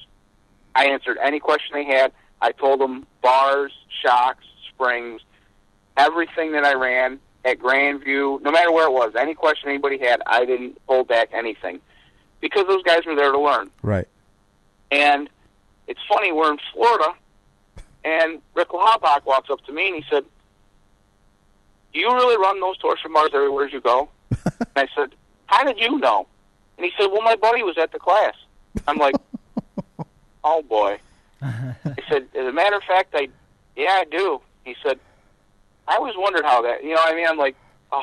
I answered any question they had. I told them bars, shocks, springs, everything that I ran at Grandview, no matter where it was, any question anybody had, I didn't hold back anything, because those guys were there to learn. Right. And it's funny, we're in Florida, and Rick Lahabach walks up to me, and he said, "Do you really run those torsion bars everywhere you go?" And I said, "How did you know?" And he said, "Well, my buddy was at the class." I'm like, "Oh, boy." He said, "As a matter of fact, I do." He said, "I always wondered how that," I'm like, oh.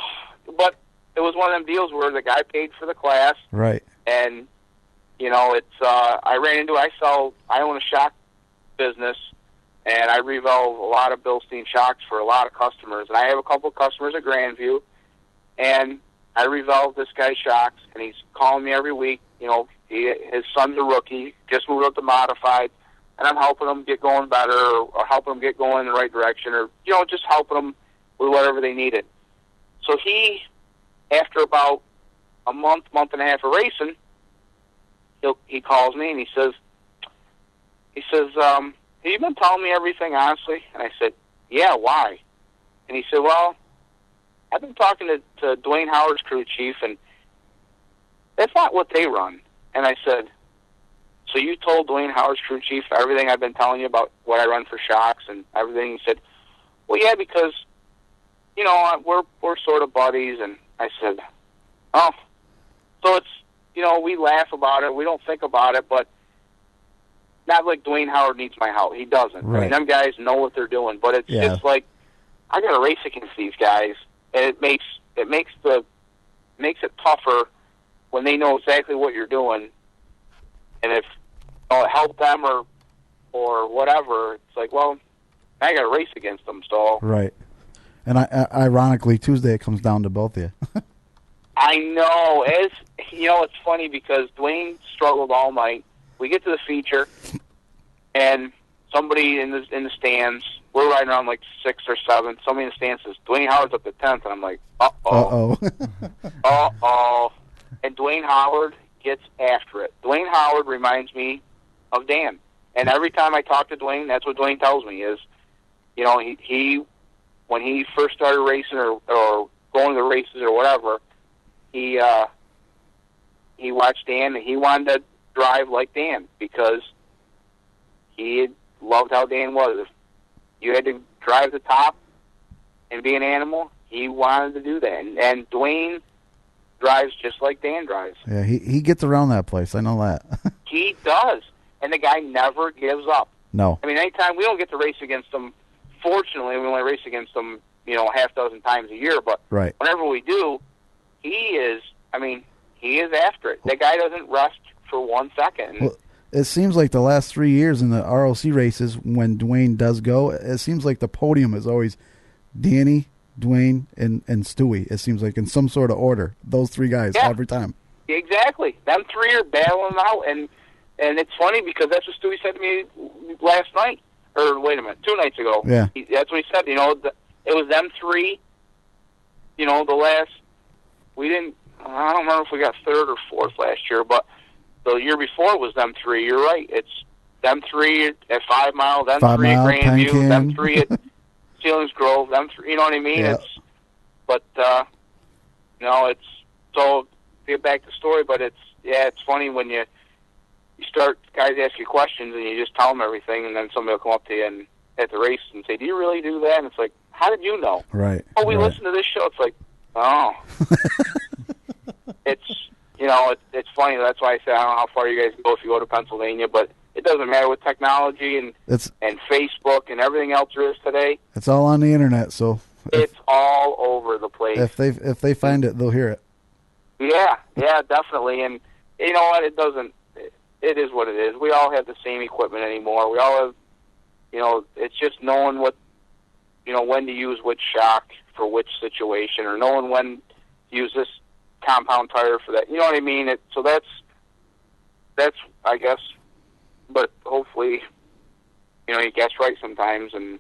But it was one of them deals where the guy paid for the class. Right. And, I own a shock business, and I revolve a lot of Bilstein shocks for a lot of customers. And I have a couple of customers at Grandview, and I revolve this guy's shocks, and he's calling me every week. His son's a rookie, just moved up to modified, and I'm helping him get going better, or helping him get going in the right direction, or, just helping them with whatever they needed. So he, after about a month and a half of racing, he calls me and he says, "Have you been telling me everything honestly?" And I said, "Yeah, why?" And he said, "Well, I've been talking to Dwayne Howard's crew chief, and that's not what they run." And I said, "So you told Dwayne Howard's crew chief everything I've been telling you about what I run for shocks and everything?" He said, "Well, yeah, because, we're sort of buddies." And I said, "Oh." So it's, we laugh about it. We don't think about it, but not like Dwayne Howard needs my help. He doesn't. Right. I mean, them guys know what they're doing, but it's just like I got to race against these guys, and it makes it tougher when they know exactly what you're doing, and if it help them or whatever, it's like, well, I got to race against them. So right. And ironically, Tuesday it comes down to both of you. I know. It's funny because Dwayne struggled all night. We get to the feature, and somebody in the stands, we're riding around like 6th or 7th. Somebody in the stands says, Dwayne Howard's up to 10th. And I'm like, uh-oh. Uh-oh. And Dwayne Howard gets after it. Dwayne Howard reminds me of Dan. And every time I talk to Dwayne, that's what Dwayne tells me is, he when he first started racing or going to the races or whatever, he watched Dan and he wanted to drive like Dan because he loved how Dan was. If you had to drive the top and be an animal, he wanted to do that. And Dwayne drives just like Dan drives. Yeah, he gets around that place. I know that. He does. And the guy never gives up. No. I mean, anytime we don't get to race against him, fortunately, we only race against him, half dozen times a year. But right. Whenever we do, he is after it. The guy doesn't rest for 1 second. Well, it seems like the last 3 years in the ROC races, when Dwayne does go, it seems like the podium is always Danny, Dwayne, and Stewie. It seems like in some sort of order. Those three guys every time. Exactly. Them three are battling out, and it's funny because that's what Stewie said to me last night. Or wait a minute, 2 nights ago. Yeah. That's what he said. It was them three. The last we didn't. I don't remember if we got 3rd or 4th last year, but the year before was them three. You're right. It's them three at 5 Mile, them 5 three at Mile, Grandview, them three at Ceilings Grove, them three. You know what I mean? Yeah. It's so to get back to the story, but it's funny when you start, guys ask you questions and you just tell them everything, and then somebody will come up to you and at the race and say, "Do you really do that?" And it's like, "How did you know?" Right. Oh, we listen to this show. It's like, oh. It's funny. That's why I say I don't know how far you guys go if you go to Pennsylvania, but it doesn't matter with technology and Facebook and everything else there is today. It's all on the internet, so it's all over the place. If they find it, they'll hear it. Yeah, definitely. And you know what? It doesn't. It is what it is. We all have the same equipment anymore. We all have. It's just knowing what, when to use which shock for which situation, or knowing when to use this compound tire for that. You know what I mean? So that's I guess, but hopefully, you guess right sometimes, and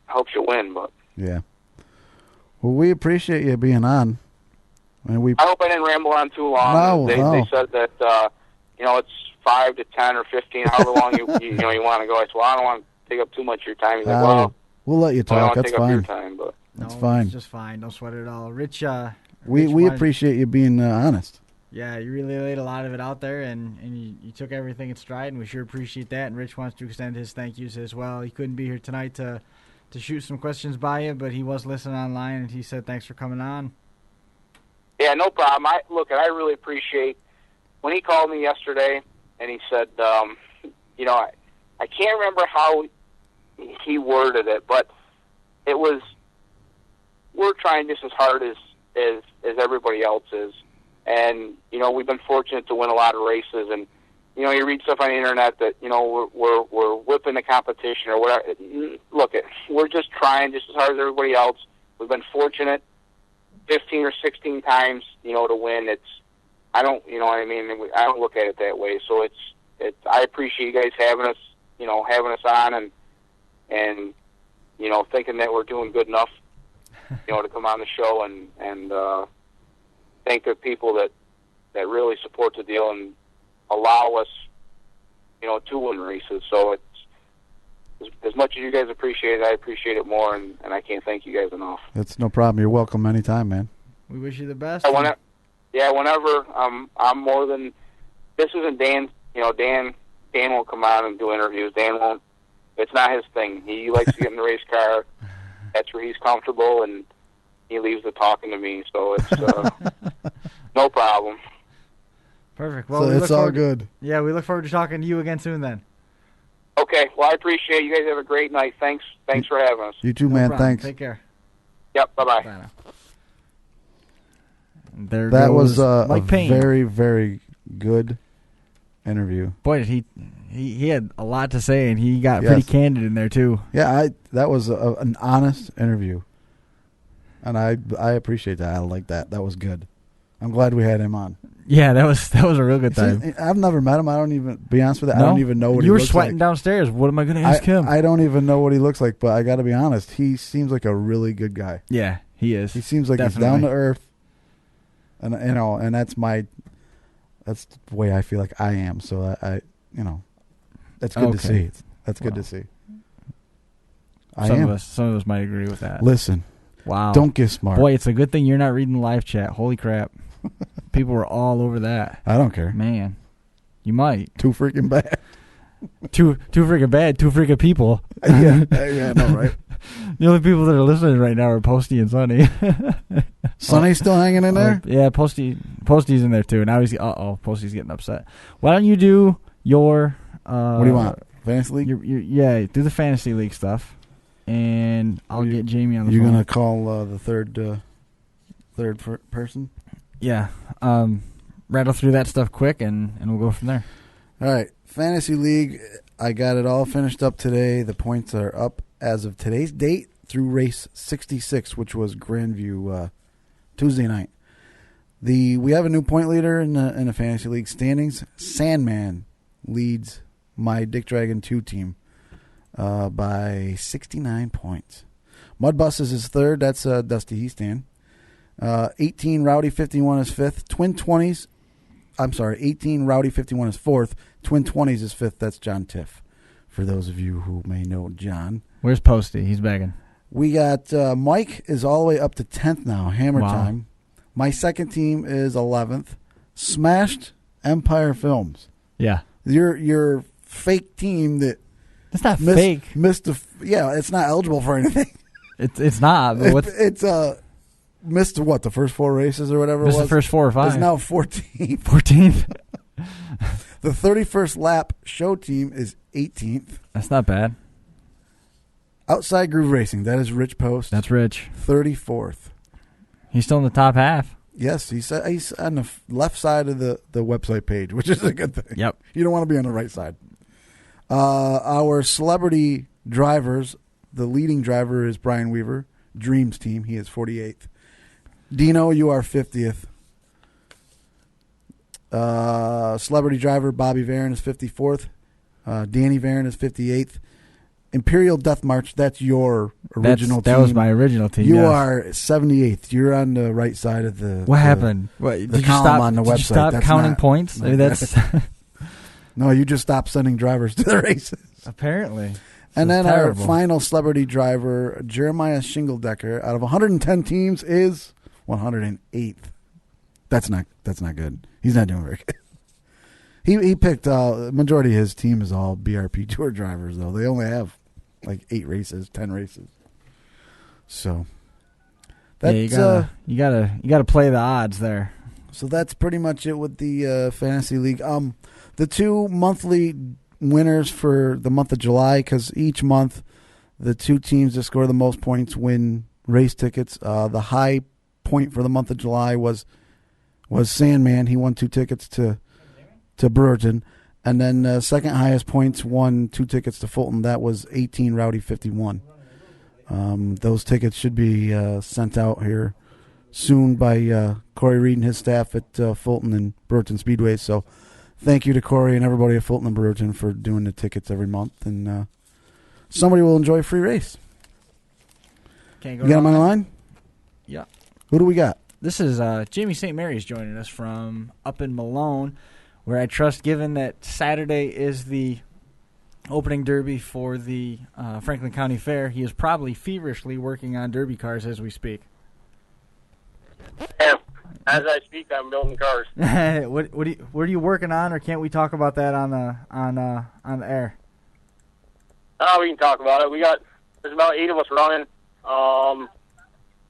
helps you win. But yeah, well, we appreciate you being on. I hope I didn't ramble on too long. No, they said that it's 5 to 10 or 15, however long you want to go. I said, well, I don't want to take up too much of your time. He's like, well, we'll let you talk. That's fine. Your time, but that's fine. It's just fine. Don't sweat it at all. Rich, we appreciate you being honest. Yeah, you really laid a lot of it out there, and you took everything in stride, and we sure appreciate that. And Rich wants to extend his thank yous as well. He couldn't be here tonight to shoot some questions by you, but he was listening online, and he said thanks for coming on. Yeah, no problem. I really appreciate when he called me yesterday, and he said, I can't remember how he worded it, but it was, we're trying just as hard as everybody else is. And, we've been fortunate to win a lot of races, and, you read stuff on the internet that, we're whipping the competition or whatever. Look, we're just trying just as hard as everybody else. We've been fortunate 15 or 16 times, to win. I don't look at it that way. So I appreciate you guys having us on and thinking that we're doing good enough, to come on the show and thank the people that really support the deal and allow us, to win races. So it's as much as you guys appreciate it, I appreciate it more, and I can't thank you guys enough. It's no problem. You're welcome anytime, man. We wish you the best. Whenever I'm more than, this isn't Dan. Dan won't come on and do interviews. Dan won't. It's not his thing. He likes to get in the race car. That's where he's comfortable, and he leaves the talking to me. So it's no problem. Perfect. Well, So it's all good. Yeah, we look forward to talking to you again soon then. Okay. Well, I appreciate it. You guys have a great night. Thanks for having us. You too, No man. problem. Thanks. Take care. Yep. Bye-bye. Bye now. There That goes was a Mike Payne. very, very good interview. Boy, did he had a lot to say, and he got Yes. pretty candid in there too. Yeah, that was an honest interview, and I appreciate that. I like that. That was good. I'm glad we had him on. Yeah, that was a real good time. I've never met him. I don't even be honest with you. No? I don't even know what you he were looks sweating like. downstairs. What am I going to ask him? I don't even know what he looks like, but I got to be honest. He seems like a really good guy. Yeah, he is. He seems like Definitely. he's down to earth, and and that's the way I feel like I am. So I that's good to see. That's good to see. Some of us might agree with that. Listen, Wow. don't get smart. Boy, it's a good thing you're not reading the live chat. Holy crap. People were all over that. I don't care. Man, you might. Too freaking bad. Too freaking bad. Too freaking people. yeah, I know, right? The only people that are listening right now are Posty and Sonny. Sonny's still hanging in there? Yeah, Posty's in there too. Now he's Posty's getting upset. Why don't you do your What do you want? Fantasy League? Yeah, do the fantasy league stuff, and I'll get Jamie on the You're phone. gonna call the third person? Yeah, rattle through that stuff quick, and we'll go from there. All right, Fantasy League. I got it all finished up today. The points are up as of today's date through race 66, which was Grandview Tuesday night. We have a new point leader in the Fantasy League standings. Sandman leads my Dick Dragon 2 team by 69 points. Mud Buses is third. That's Dusty Heastan. 18 Rowdy 51 is fifth. Twin 20s. I'm sorry, 18 Rowdy 51 is fourth. Twin 20s is fifth. That's John Tiff. For those of you who may know John. Where's Posty? He's begging. We got Mike is all the way up to 10th now. Hammer Wow. time. My second team is 11th. Smashed Empire Films. Yeah. Your fake team that That's not fake. missed it's not eligible for anything. It's not. But It's missed the first four races or whatever missed it was. the first 4 or 5. It's now 14th. 14th. The 31st lap show team is 18th. That's not bad. Outside Groove Racing, that is Rich Post. That's Rich. 34th. He's still in the top half. Yes, he's on the left side of the website page, which is a good thing. Yep. You don't want to be on the right side. Our celebrity drivers, the leading driver is Brian Weaver, Dreams team. He is 48th. Dino, you are 50th. Celebrity driver Bobby Varon is 54th. Danny Varon is 58th. Imperial Death March, that's your original team. That was my original team. You yes. are 78th. You're on the right side of the... What happened? What, did you column stop on the did you website. stop That's counting not- points? I mean, that's No, you just stopped sending drivers to the races. apparently. And then terrible. our final celebrity driver, Jeremiah Shingledecker, out of 110 teams, is 108th. That's not good. He's not doing very good. He picked majority of his team is all BRP Tour drivers though. They only have like 10 races. So that's you gotta play the odds there. so that's pretty much it with the Fantasy League. The two monthly winners for the month of July, because each month the two teams that score the most points win race tickets. The high point for the month of July was Sandman. He won 2 tickets to Brewerton. And then second highest points won 2 tickets to Fulton. That was 18 Rowdy 51. Those tickets should be sent out here soon by Corey Reed and his staff at Fulton and Brewerton Speedway. So thank you to Corey and everybody at Fulton and Brewerton for doing the tickets every month. And somebody will enjoy a free race. Can't You got him on the line? Yeah. Who do we got? This is Jamie St. Mary's joining us from up in Malone, where I trust, given that Saturday is the opening derby for the Franklin County Fair, he is probably feverishly working on derby cars as we speak. Yeah. As I speak, I'm building cars. What are you working on, or can't we talk about that on the air? Oh, we can talk about it. There's about 8 of us running.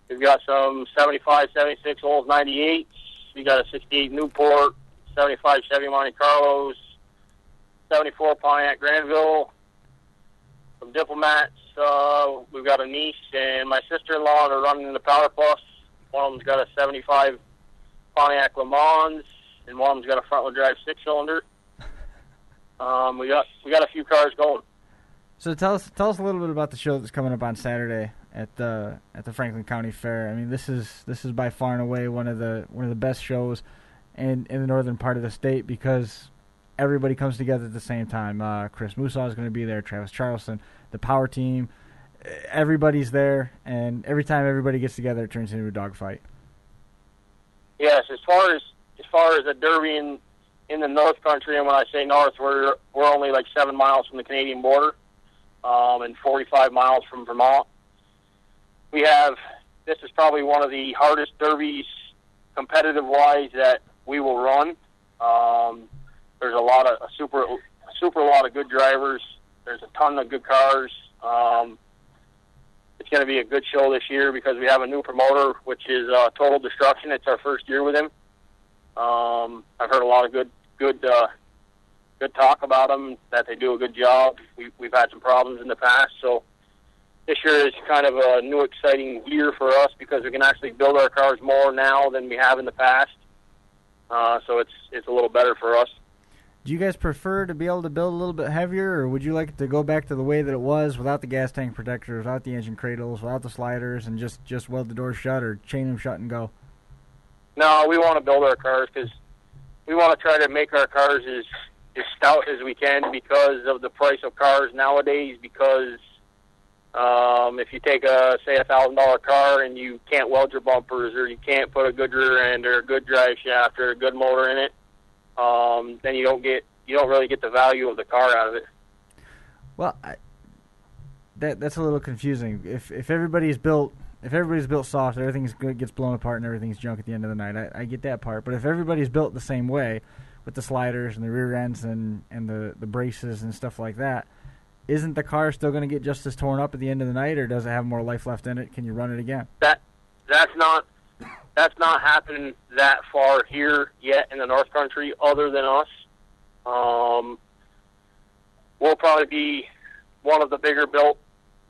We've got some 75, 76 Olds 98s. We got a 68 Newport, 75 Chevy Monte Carlos, 74 Pontiac Granville, some Diplomats. We've got a niece and my sister-in-law that are running in the Power Plus. One of them's got a 75 Pontiac Le Mans, and one of them's got a front-wheel drive 6-cylinder. We got a few cars going. So tell us a little bit about the show that's coming up on Saturday at the Franklin County Fair. I mean, this is by far and away one of the best shows in the northern part of the state because everybody comes together at the same time. Chris Musaw is going to be there, Travis Charleston, the PowerTeam. Everybody's there, and every time everybody gets together, it turns into a dogfight. Yes, as far as the Derby in the North Country, and when I say north, we're only like 7 miles from the Canadian border, and 45 miles from Vermont. This is probably one of the hardest derbies, competitive-wise, that we will run. There's a super lot of good drivers. There's a ton of good cars. It's going to be a good show this year because we have a new promoter, which is Total Destruction. It's our first year with him. I've heard a lot of good talk about them, that they do a good job. We've had some problems in the past, so this year is kind of a new, exciting year for us because we can actually build our cars more now than we have in the past. So it's a little better for us. Do you guys prefer to be able to build a little bit heavier, or would you like it to go back to the way that it was without the gas tank protectors, without the engine cradles, without the sliders, and just weld the doors shut or chain them shut and go? No, we want to build our cars because we want to try to make our cars as stout as we can because of the price of cars nowadays. Because if you take say $1,000 car and you can't weld your bumpers, or you can't put a good rear end or a good drive shaft or a good motor in it, then you don't really get the value of the car out of it. Well, that's a little confusing. If everybody's built soft, everything gets blown apart and everything's junk at the end of the night. I get that part. But if everybody's built the same way, with the sliders and the rear ends and the braces and stuff like that, isn't the car still going to get just as torn up at the end of the night, or does it have more life left in it? Can you run it again? That's not happening that far here yet in the North Country, other than us. We'll probably be one of the bigger built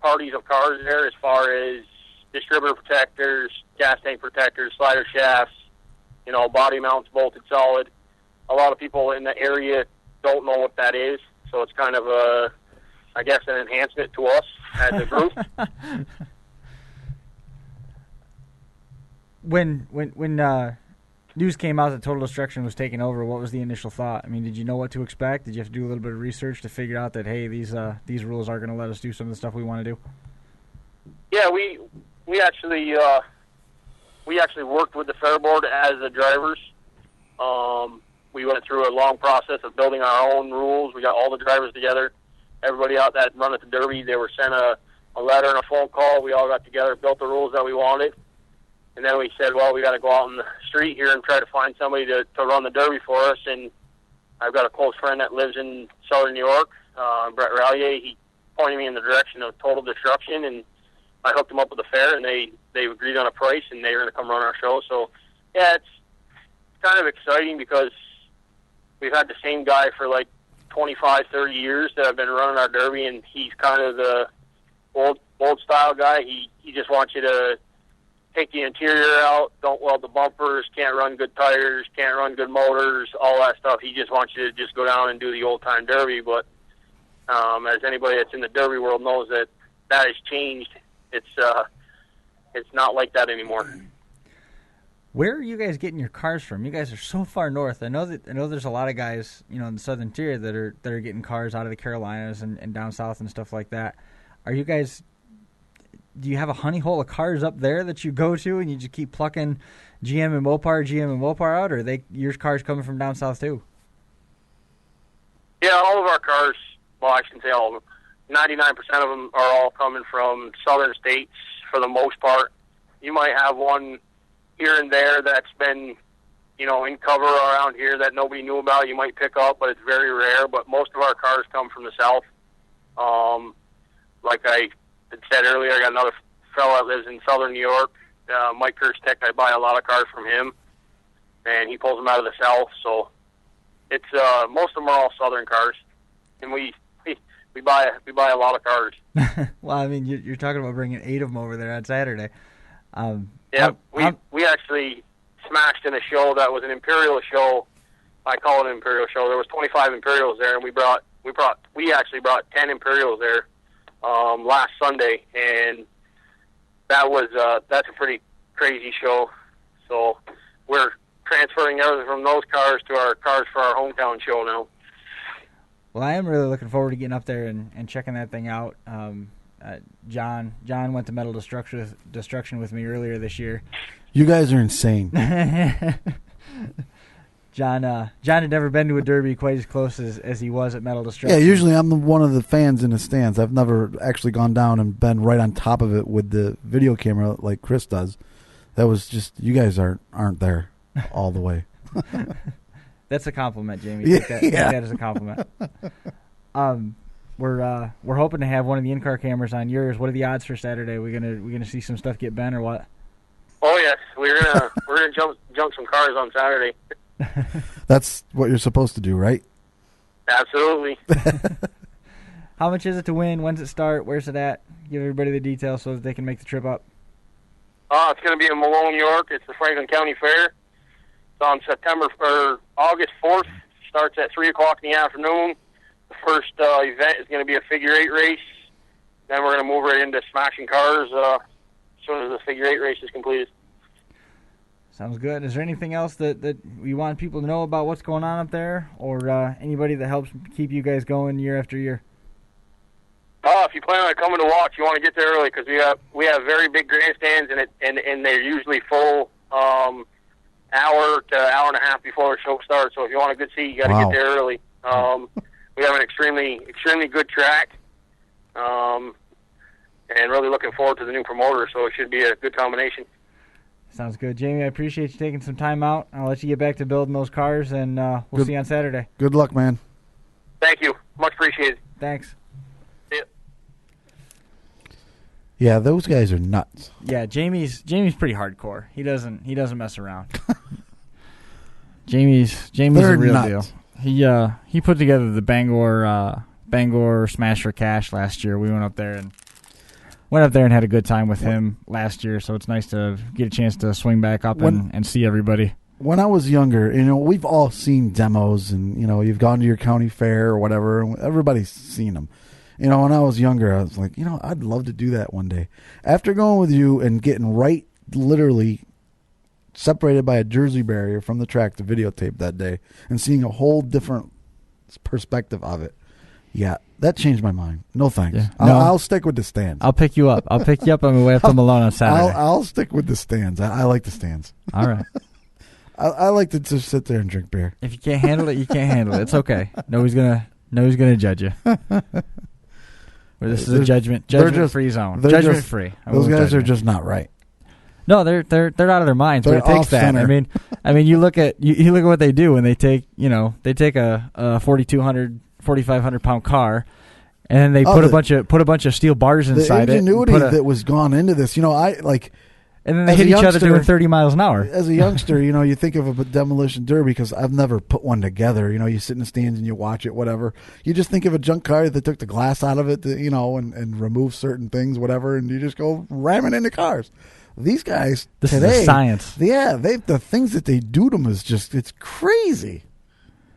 parties of cars there, as far as distributor protectors, gas tank protectors, slider shafts, body mounts bolted solid. A lot of people in the area don't know what that is, so it's kind of an enhancement to us as a group. When news came out that Total Destruction was taking over, what was the initial thought? I mean, did you know what to expect? Did you have to do a little bit of research to figure out that, hey, these rules are going to let us do some of the stuff we want to do? Yeah, we actually worked with the fair board as the drivers. We went through a long process of building our own rules. We got all the drivers together. Everybody out that run at the Derby, they were sent a letter and a phone call. We all got together, built the rules that we wanted. And then we said, well, we got to go out on the street here and try to find somebody to run the Derby for us. And I've got a close friend that lives in southern New York, Brett Rallier. He pointed me in the direction of Total Destruction, and I hooked them up with the fair, and they agreed on a price, and they were going to come run our show. So, yeah, it's kind of exciting because we've had the same guy for like 25, 30 years that have been running our Derby, and he's kind of the old style guy. He just wants you to take the interior out, don't weld the bumpers, can't run good tires, can't run good motors, all that stuff. He just wants you to just go down and do the old-time Derby. But as anybody that's in the Derby world knows, that has changed. It's not like that anymore. Where are you guys getting your cars from? You guys are so far north. I know there's a lot of guys, in the southern tier that are getting cars out of the Carolinas and down south and stuff like that. Are you guys? Do you have a honey hole of cars up there that you go to and you just keep plucking GM and Mopar out, or are your cars coming from down south too? Yeah, all of our cars. Well, I shouldn't say all of them. 99% of them are all coming from southern states for the most part. You might have one here and there that's been, in cover around here that nobody knew about. You might pick up, but it's very rare. But most of our cars come from the south. Like I had said earlier, I got another fellow that lives in southern New York, Mike Kirstek. I buy a lot of cars from him, and he pulls them out of the south. So most of them are all Southern cars, and we buy a lot of cars. Well, I mean, you're talking about bringing 8 of them over there on Saturday. We actually smashed in a show that was an Imperial show. I call it an Imperial show. There was 25 Imperials there, and we actually brought 10 Imperials there last Sunday, and that's a pretty crazy show. So we're transferring everything from those cars to our cars for our hometown show now. Well, I am really looking forward to getting up there and checking that thing out. John went to Metal Destruction with me earlier this year. You guys are insane. John had never been to a derby quite as close as he was at Metal Destruction. Yeah, usually I'm one of the fans in the stands. I've never actually gone down and been right on top of it with the video camera like Chris does. That was just, you guys aren't there all the way. That's a compliment, Jamie. Take that as a compliment. We're hoping to have one of the in-car cameras on yours. What are the odds for Saturday? We gonna see some stuff get bent or what? Oh yes, we're gonna jump some cars on Saturday. That's what you're supposed to do, right? Absolutely. How much is it to win? When's it start? Where's it at? Give everybody the details so that they can make the trip up. It's going to be in Malone, New York. It's the Franklin County Fair. It's on August 4th. Starts at 3 o'clock in the afternoon. The first event is going to be a figure 8 race. Then we're going to move right into smashing cars as soon as the figure 8 race is completed. Sounds good. Is there anything else that we want people to know about what's going on up there, or anybody that helps keep you guys going year after year? If you plan on coming to watch, you want to get there early because we have very big grandstands and they're usually full hour to hour and a half before the show starts. So if you want a good seat, you got to get there early. We have an extremely good track, and really looking forward to the new promoter. So it should be a good combination. Sounds good. Jamie, I appreciate you taking some time out. I'll let you get back to building those cars, and we'll see you on Saturday. Good luck, man. Thank you. Much appreciated. Thanks. See ya. Yeah, those guys are nuts. Yeah, Jamie's pretty hardcore. He doesn't mess around. Jamie's They're a real nuts. deal. He put together the Bangor Smash for Cash last year. We went up there and had a good time with him last year, so it's nice to get a chance to swing back up and see everybody. When I was younger, we've all seen demos, and, you've gone to your county fair or whatever, and everybody's seen them. When I was younger, I was like, I'd love to do that one day. After going with you and getting right, literally separated by a jersey barrier from the track to videotape that day and seeing a whole different perspective of it, yeah, that changed my mind. No thanks. Yeah. I'll stick with the stands. I'll pick you up. I'll pick you up on the way up to Malone on Saturday. I'll stick with the stands. I like the stands. All right. I like to just sit there and drink beer. If you can't handle it, you can't handle it. It's okay. Nobody's gonna judge you. This is a judgment-free zone. Judgment-free. Those guys are just not right. No, they're out of their minds. But it takes that. I mean, you look at what they do when they take a 4,200, 4,500 pound car, and then they put a bunch of steel bars inside it. The ingenuity that was gone into this, and then they hit each other doing 30 miles an hour. As a youngster, you think of a demolition derby because I've never put one together. You sit in the stands and you watch it, whatever. You just think of a junk car that took the glass out of it, and remove certain things, whatever, and you just go ramming into cars. These guys this today, is science. Yeah, the things that they do to them is just, it's crazy.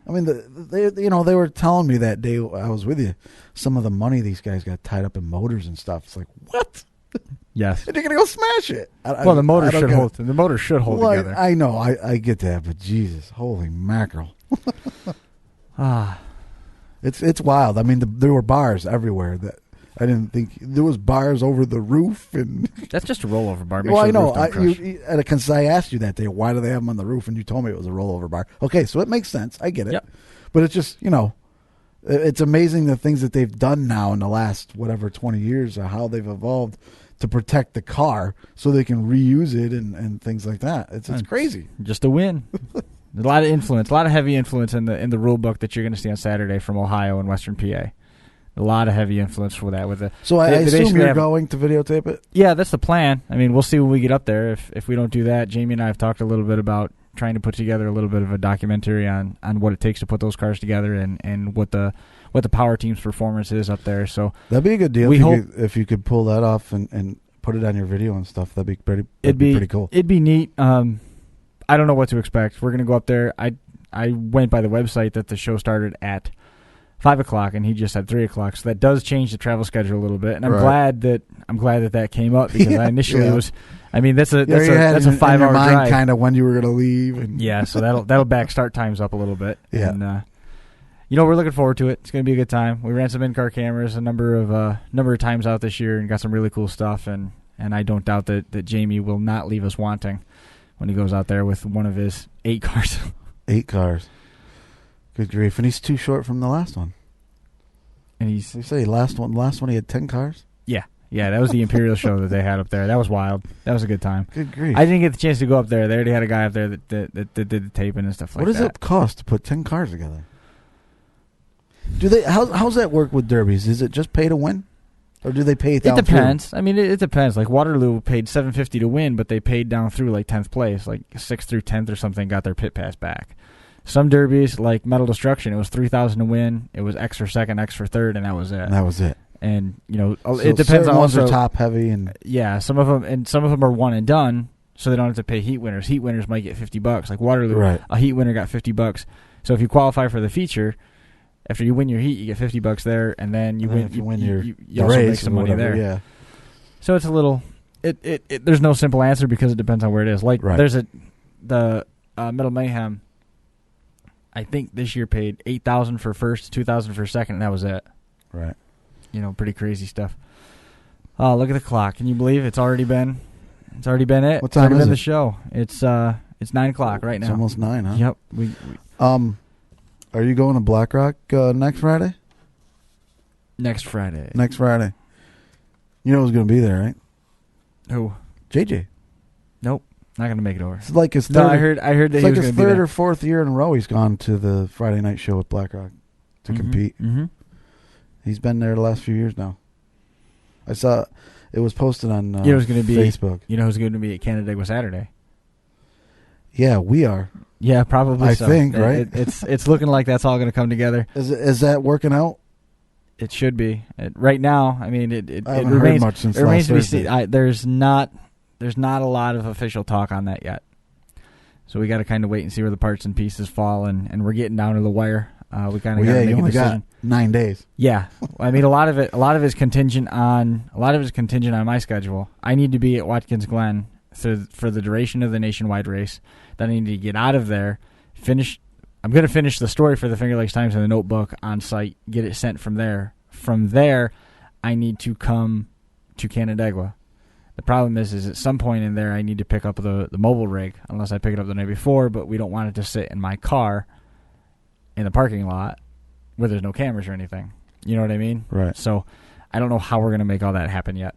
I mean, they were telling me that day I was with you, some of the money these guys got tied up in motors and stuff. It's like, what? Yes. And they're going to go smash it. The motor should hold. The motor should hold together. I know. I get that, but Jesus, holy mackerel! It's wild. I mean, there were bars everywhere that I didn't think there was bars over the roof, and that's just a rollover bar. I know. I asked you that day, why do they have them on the roof, and you told me it was a rollover bar. Okay, so it makes sense. I get it. Yep. But it's just it's amazing the things that they've done now in the last 20 years, or how they've evolved to protect the car so they can reuse it and things like that. It's crazy. Just a win. A lot of influence, a lot of heavy influence in the rule book that you're going to see on Saturday from Ohio and Western PA. A lot of heavy influence for that. So I assume you're going to videotape it? Yeah, that's the plan. I mean, we'll see when we get up there. If we don't do that, Jamie and I have talked a little bit about trying to put together a little bit of a documentary on what it takes to put those cars together and what the PowerTeam's performance is up there. So that'd be a good deal we hope if you could pull that off and put it on your video and stuff. That'd be pretty cool. It'd be neat. I don't know what to expect. We're gonna go up there. I went by the website that the show started at 5:00, and he just said 3:00. So that does change the travel schedule a little bit, and I'm glad that came up because I initially was. I mean, that's a 5-hour drive. Kind of when you were going to leave. And yeah, so that'll back start times up a little bit. Yeah, and we're looking forward to it. It's going to be a good time. We ran some in-car cameras a number of times out this year and got some really cool stuff. And I don't doubt that Jamie will not leave us wanting when he goes out there with one of his 8 cars. 8 cars. Good grief! And he's too short from the last one. And you say last one he had 10 cars. Yeah, that was the Imperial show that they had up there. That was wild. That was a good time. Good grief! I didn't get the chance to go up there. They already had a guy up there that did the taping and stuff like that. What does it cost to put 10 cars together? Do they? How's that work with derbies? Is it just pay to win, or do they pay down? It depends. I mean, it depends. Like Waterloo paid $750 to win, but they paid down through like 10th place, like 6th through 10th or something. Got their pit pass back. Some derbies, like Metal Destruction, it was $3,000 to win. It was X for second, X for third, and that was it. And it depends on ones also are top heavy, and some of them are one and done, so they don't have to pay heat winners. Heat winners might get $50. Like Waterloo, right. A heat winner got $50. So if you qualify for the feature, after you win your heat, you get $50 there, and then you win you also race make some money there. Yeah. So it's a little. There's no simple answer because it depends on where it is. Like there's the Metal Mayhem. I think this year paid $8,000 for first, $2,000 for second, and that was it. Right. Pretty crazy stuff. Oh, look at the clock. Can you believe it's already been it? What time is the show? It's 9:00 right now. It's almost 9, huh? Yep. Are you going to Black Rock next Friday? Next Friday. You know who's going to be there, right? Who? JJ. Nope. Not going to make it over. It's like his third. No, I heard that he was going to be there. It's like his third or fourth year in a row he's gone to the Friday night show at Black Rock to compete. Mm-hmm. He's been there the last few years now. I saw it was posted on Facebook. You know who's going to be at Canandaigua Saturday? Yeah, we are. Yeah, probably. I think, right? It's looking like that's all going to come together. Is that working out? It should be. Right now, I mean, it haven't remains. Heard much since it remains last to be seen. There's not a lot of official talk on that yet. So we got to kind of wait and see where the parts and pieces fall, and we're getting down to the wire. We kind of got to make a decision. Got 9 days. Yeah, I mean, a lot of it is contingent on my schedule. I need to be at Watkins Glen for the duration of the nationwide race. Then I need to get out of there, finish. I'm going to finish the story for the Finger Lakes Times in the notebook on site, get it sent from there. From there, I need to come to Canandaigua. The problem is at some point in there, I need to pick up the mobile rig, unless I pick it up the night before, but we don't want it to sit in my car in the parking lot where there's no cameras or anything. You know what I mean? Right. So I don't know how we're going to make all that happen yet.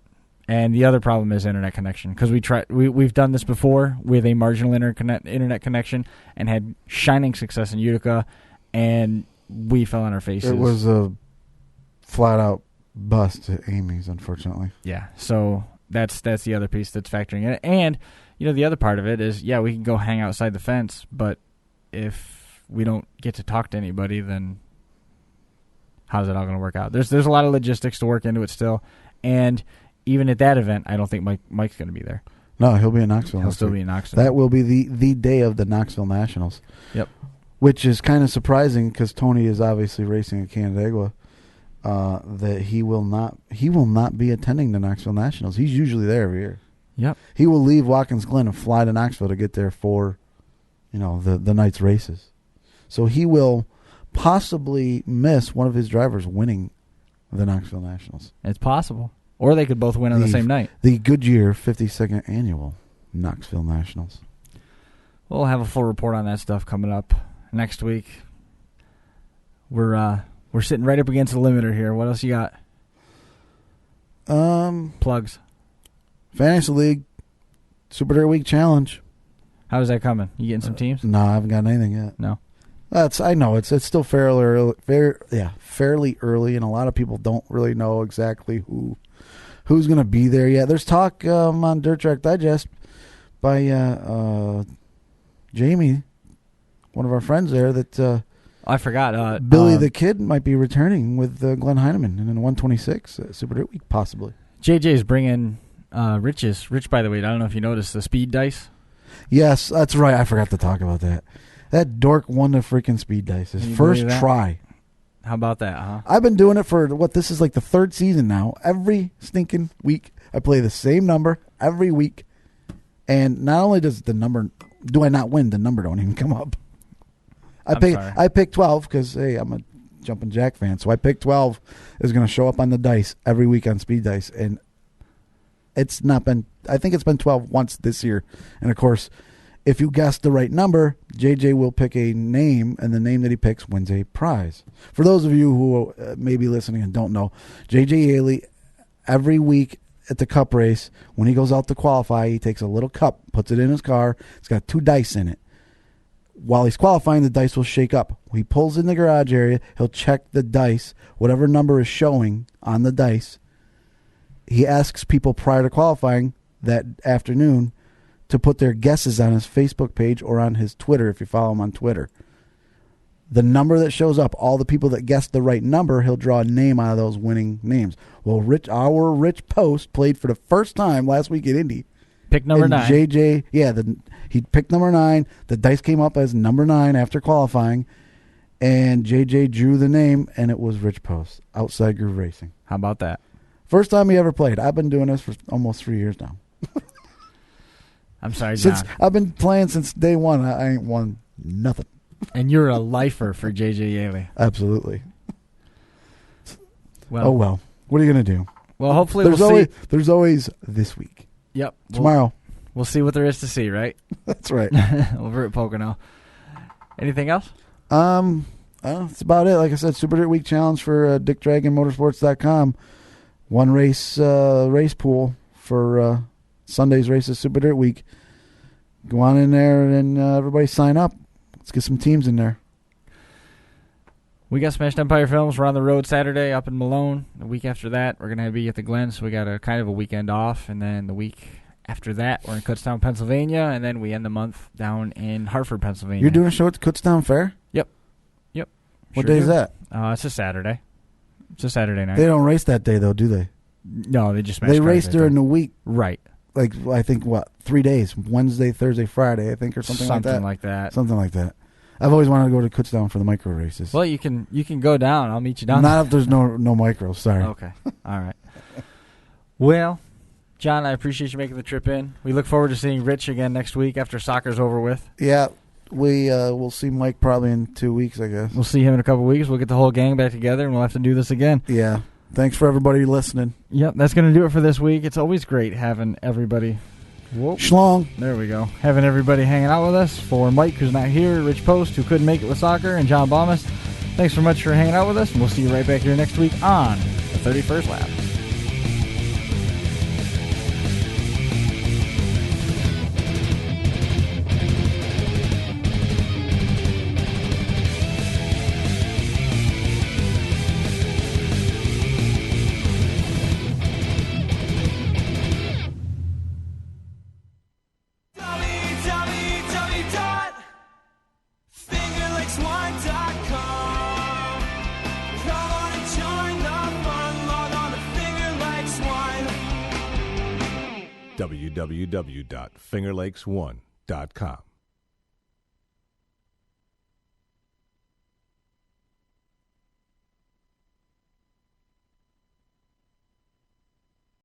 And the other problem is internet connection, because we've done this before with a marginal internet connection and had shining success in Utica, and we fell on our faces. It was a flat-out bust at Amy's, unfortunately. Yeah, so that's the other piece that's factoring in. And, the other part of it is, yeah, we can go hang outside the fence, but if we don't get to talk to anybody, then how's it all going to work out? There's a lot of logistics to work into it still, and even at that event, I don't think Mike's going to be there. No, he'll be in Knoxville. He'll still be in Knoxville. That will be the day of the Knoxville Nationals. Yep. Which is kind of surprising because Tony is obviously racing at Canandaigua. That he will not be attending the Knoxville Nationals. He's usually there every year. Yep. He will leave Watkins Glen and fly to Knoxville to get there for, the night's races. So he will possibly miss one of his drivers winning the Knoxville Nationals. It's possible. Or they could both win on the same night. The Goodyear 52nd Annual Knoxville Nationals. We'll have a full report on that stuff coming up next week. We're sitting right up against the limiter here. What else you got? Plugs. Fantasy League Super Dirt Week Challenge. How's that coming? You getting some teams? No, I haven't got anything yet. No. I know it's still fairly early, and a lot of people don't really know exactly who's going to be there yet. There's talk on Dirt Track Digest by Jamie, one of our friends there, that I forgot. Billy the Kid might be returning with Glenn Heineman in a 126 Super Dirt Week, possibly. JJ's bringing Rich, by the way, I don't know if you noticed the speed dice. Yes, that's right. I forgot to talk about that. That dork won the freaking speed dice. His first try. How about that, huh? I've been doing it for, this is like the third season now. Every stinking week, I play the same number every week. And not only does the number, do I not win, the number don't even come up. I picked 12 because, hey, I'm a Jumpin' Jack fan. So I picked 12 is going to show up on the dice every week on speed dice. And it's not been, I think it's been 12 once this year. And, of course, if you guess the right number, JJ will pick a name, and the name that he picks wins a prize. For those of you who may be listening and don't know, JJ Yaley, every week at the cup race, when he goes out to qualify, he takes a little cup, puts it in his car. It's got 2 dice in it. While he's qualifying, the dice will shake up. He pulls in the garage area. He'll check the dice, whatever number is showing on the dice. He asks people prior to qualifying that afternoon to put their guesses on his Facebook page or on his Twitter, if you follow him on Twitter. The number that shows up, all the people that guessed the right number, he'll draw a name out of those winning names. Well, our Rich Post played for the first time last week at Indy. Pick number 9. JJ, he picked number 9. The dice came up as number 9 after qualifying, and JJ drew the name, and it was Rich Post, Outside Groove Racing. How about that? First time he ever played. I've been doing this for almost 3 years now. I'm sorry, John. I've been playing since day one. I ain't won nothing. And you're a lifer for JJ Yaley. Absolutely. Well, well. What are you going to do? Well, hopefully there's always this week. Yep. Tomorrow. We'll see what there is to see, right? That's right. Over at Pocono. Anything else? That's about it. Like I said, Super Dirt Week Challenge for DickDragonMotorsports.com. One race pool for Sunday's races, Super Dirt Week. Go on in there and everybody sign up. Let's get some teams in there. We got Smashed Empire Films. We're on the road Saturday up in Malone. The week after that, we're going to be at the Glen, so we got a kind of a weekend off. And then the week after that, we're in Kutztown, Pennsylvania, and then we end the month down in Hartford, Pennsylvania. You're doing a show at the Kutztown Fair? Yep. What day is that? It's a Saturday. It's a Saturday night. They don't race that day, though, do they? No, they just smash They cars race that during day. the week. Right. Like, I think, 3 days? Wednesday, Thursday, Friday, I think, or something like that. Something like that. I've always wanted to go to Kutztown for the micro races. Well, you can go down. I'll meet you down. Not if there's no micros. Sorry. Okay. All right. Well, John, I appreciate you making the trip in. We look forward to seeing Rich again next week after soccer's over with. Yeah. We'll see Mike probably in 2 weeks, I guess. We'll see him in a couple of weeks. We'll get the whole gang back together, and we'll have to do this again. Yeah. Thanks for everybody listening. Yep, that's going to do it for this week. It's always great having everybody. Whoa. Schlong. There we go. Having everybody hanging out with us. For Mike, who's not here, Rich Post, who couldn't make it with soccer, and John Baumus, thanks so much for hanging out with us, and we'll see you right back here next week on the 31st Lap. www.fingerlakes1.com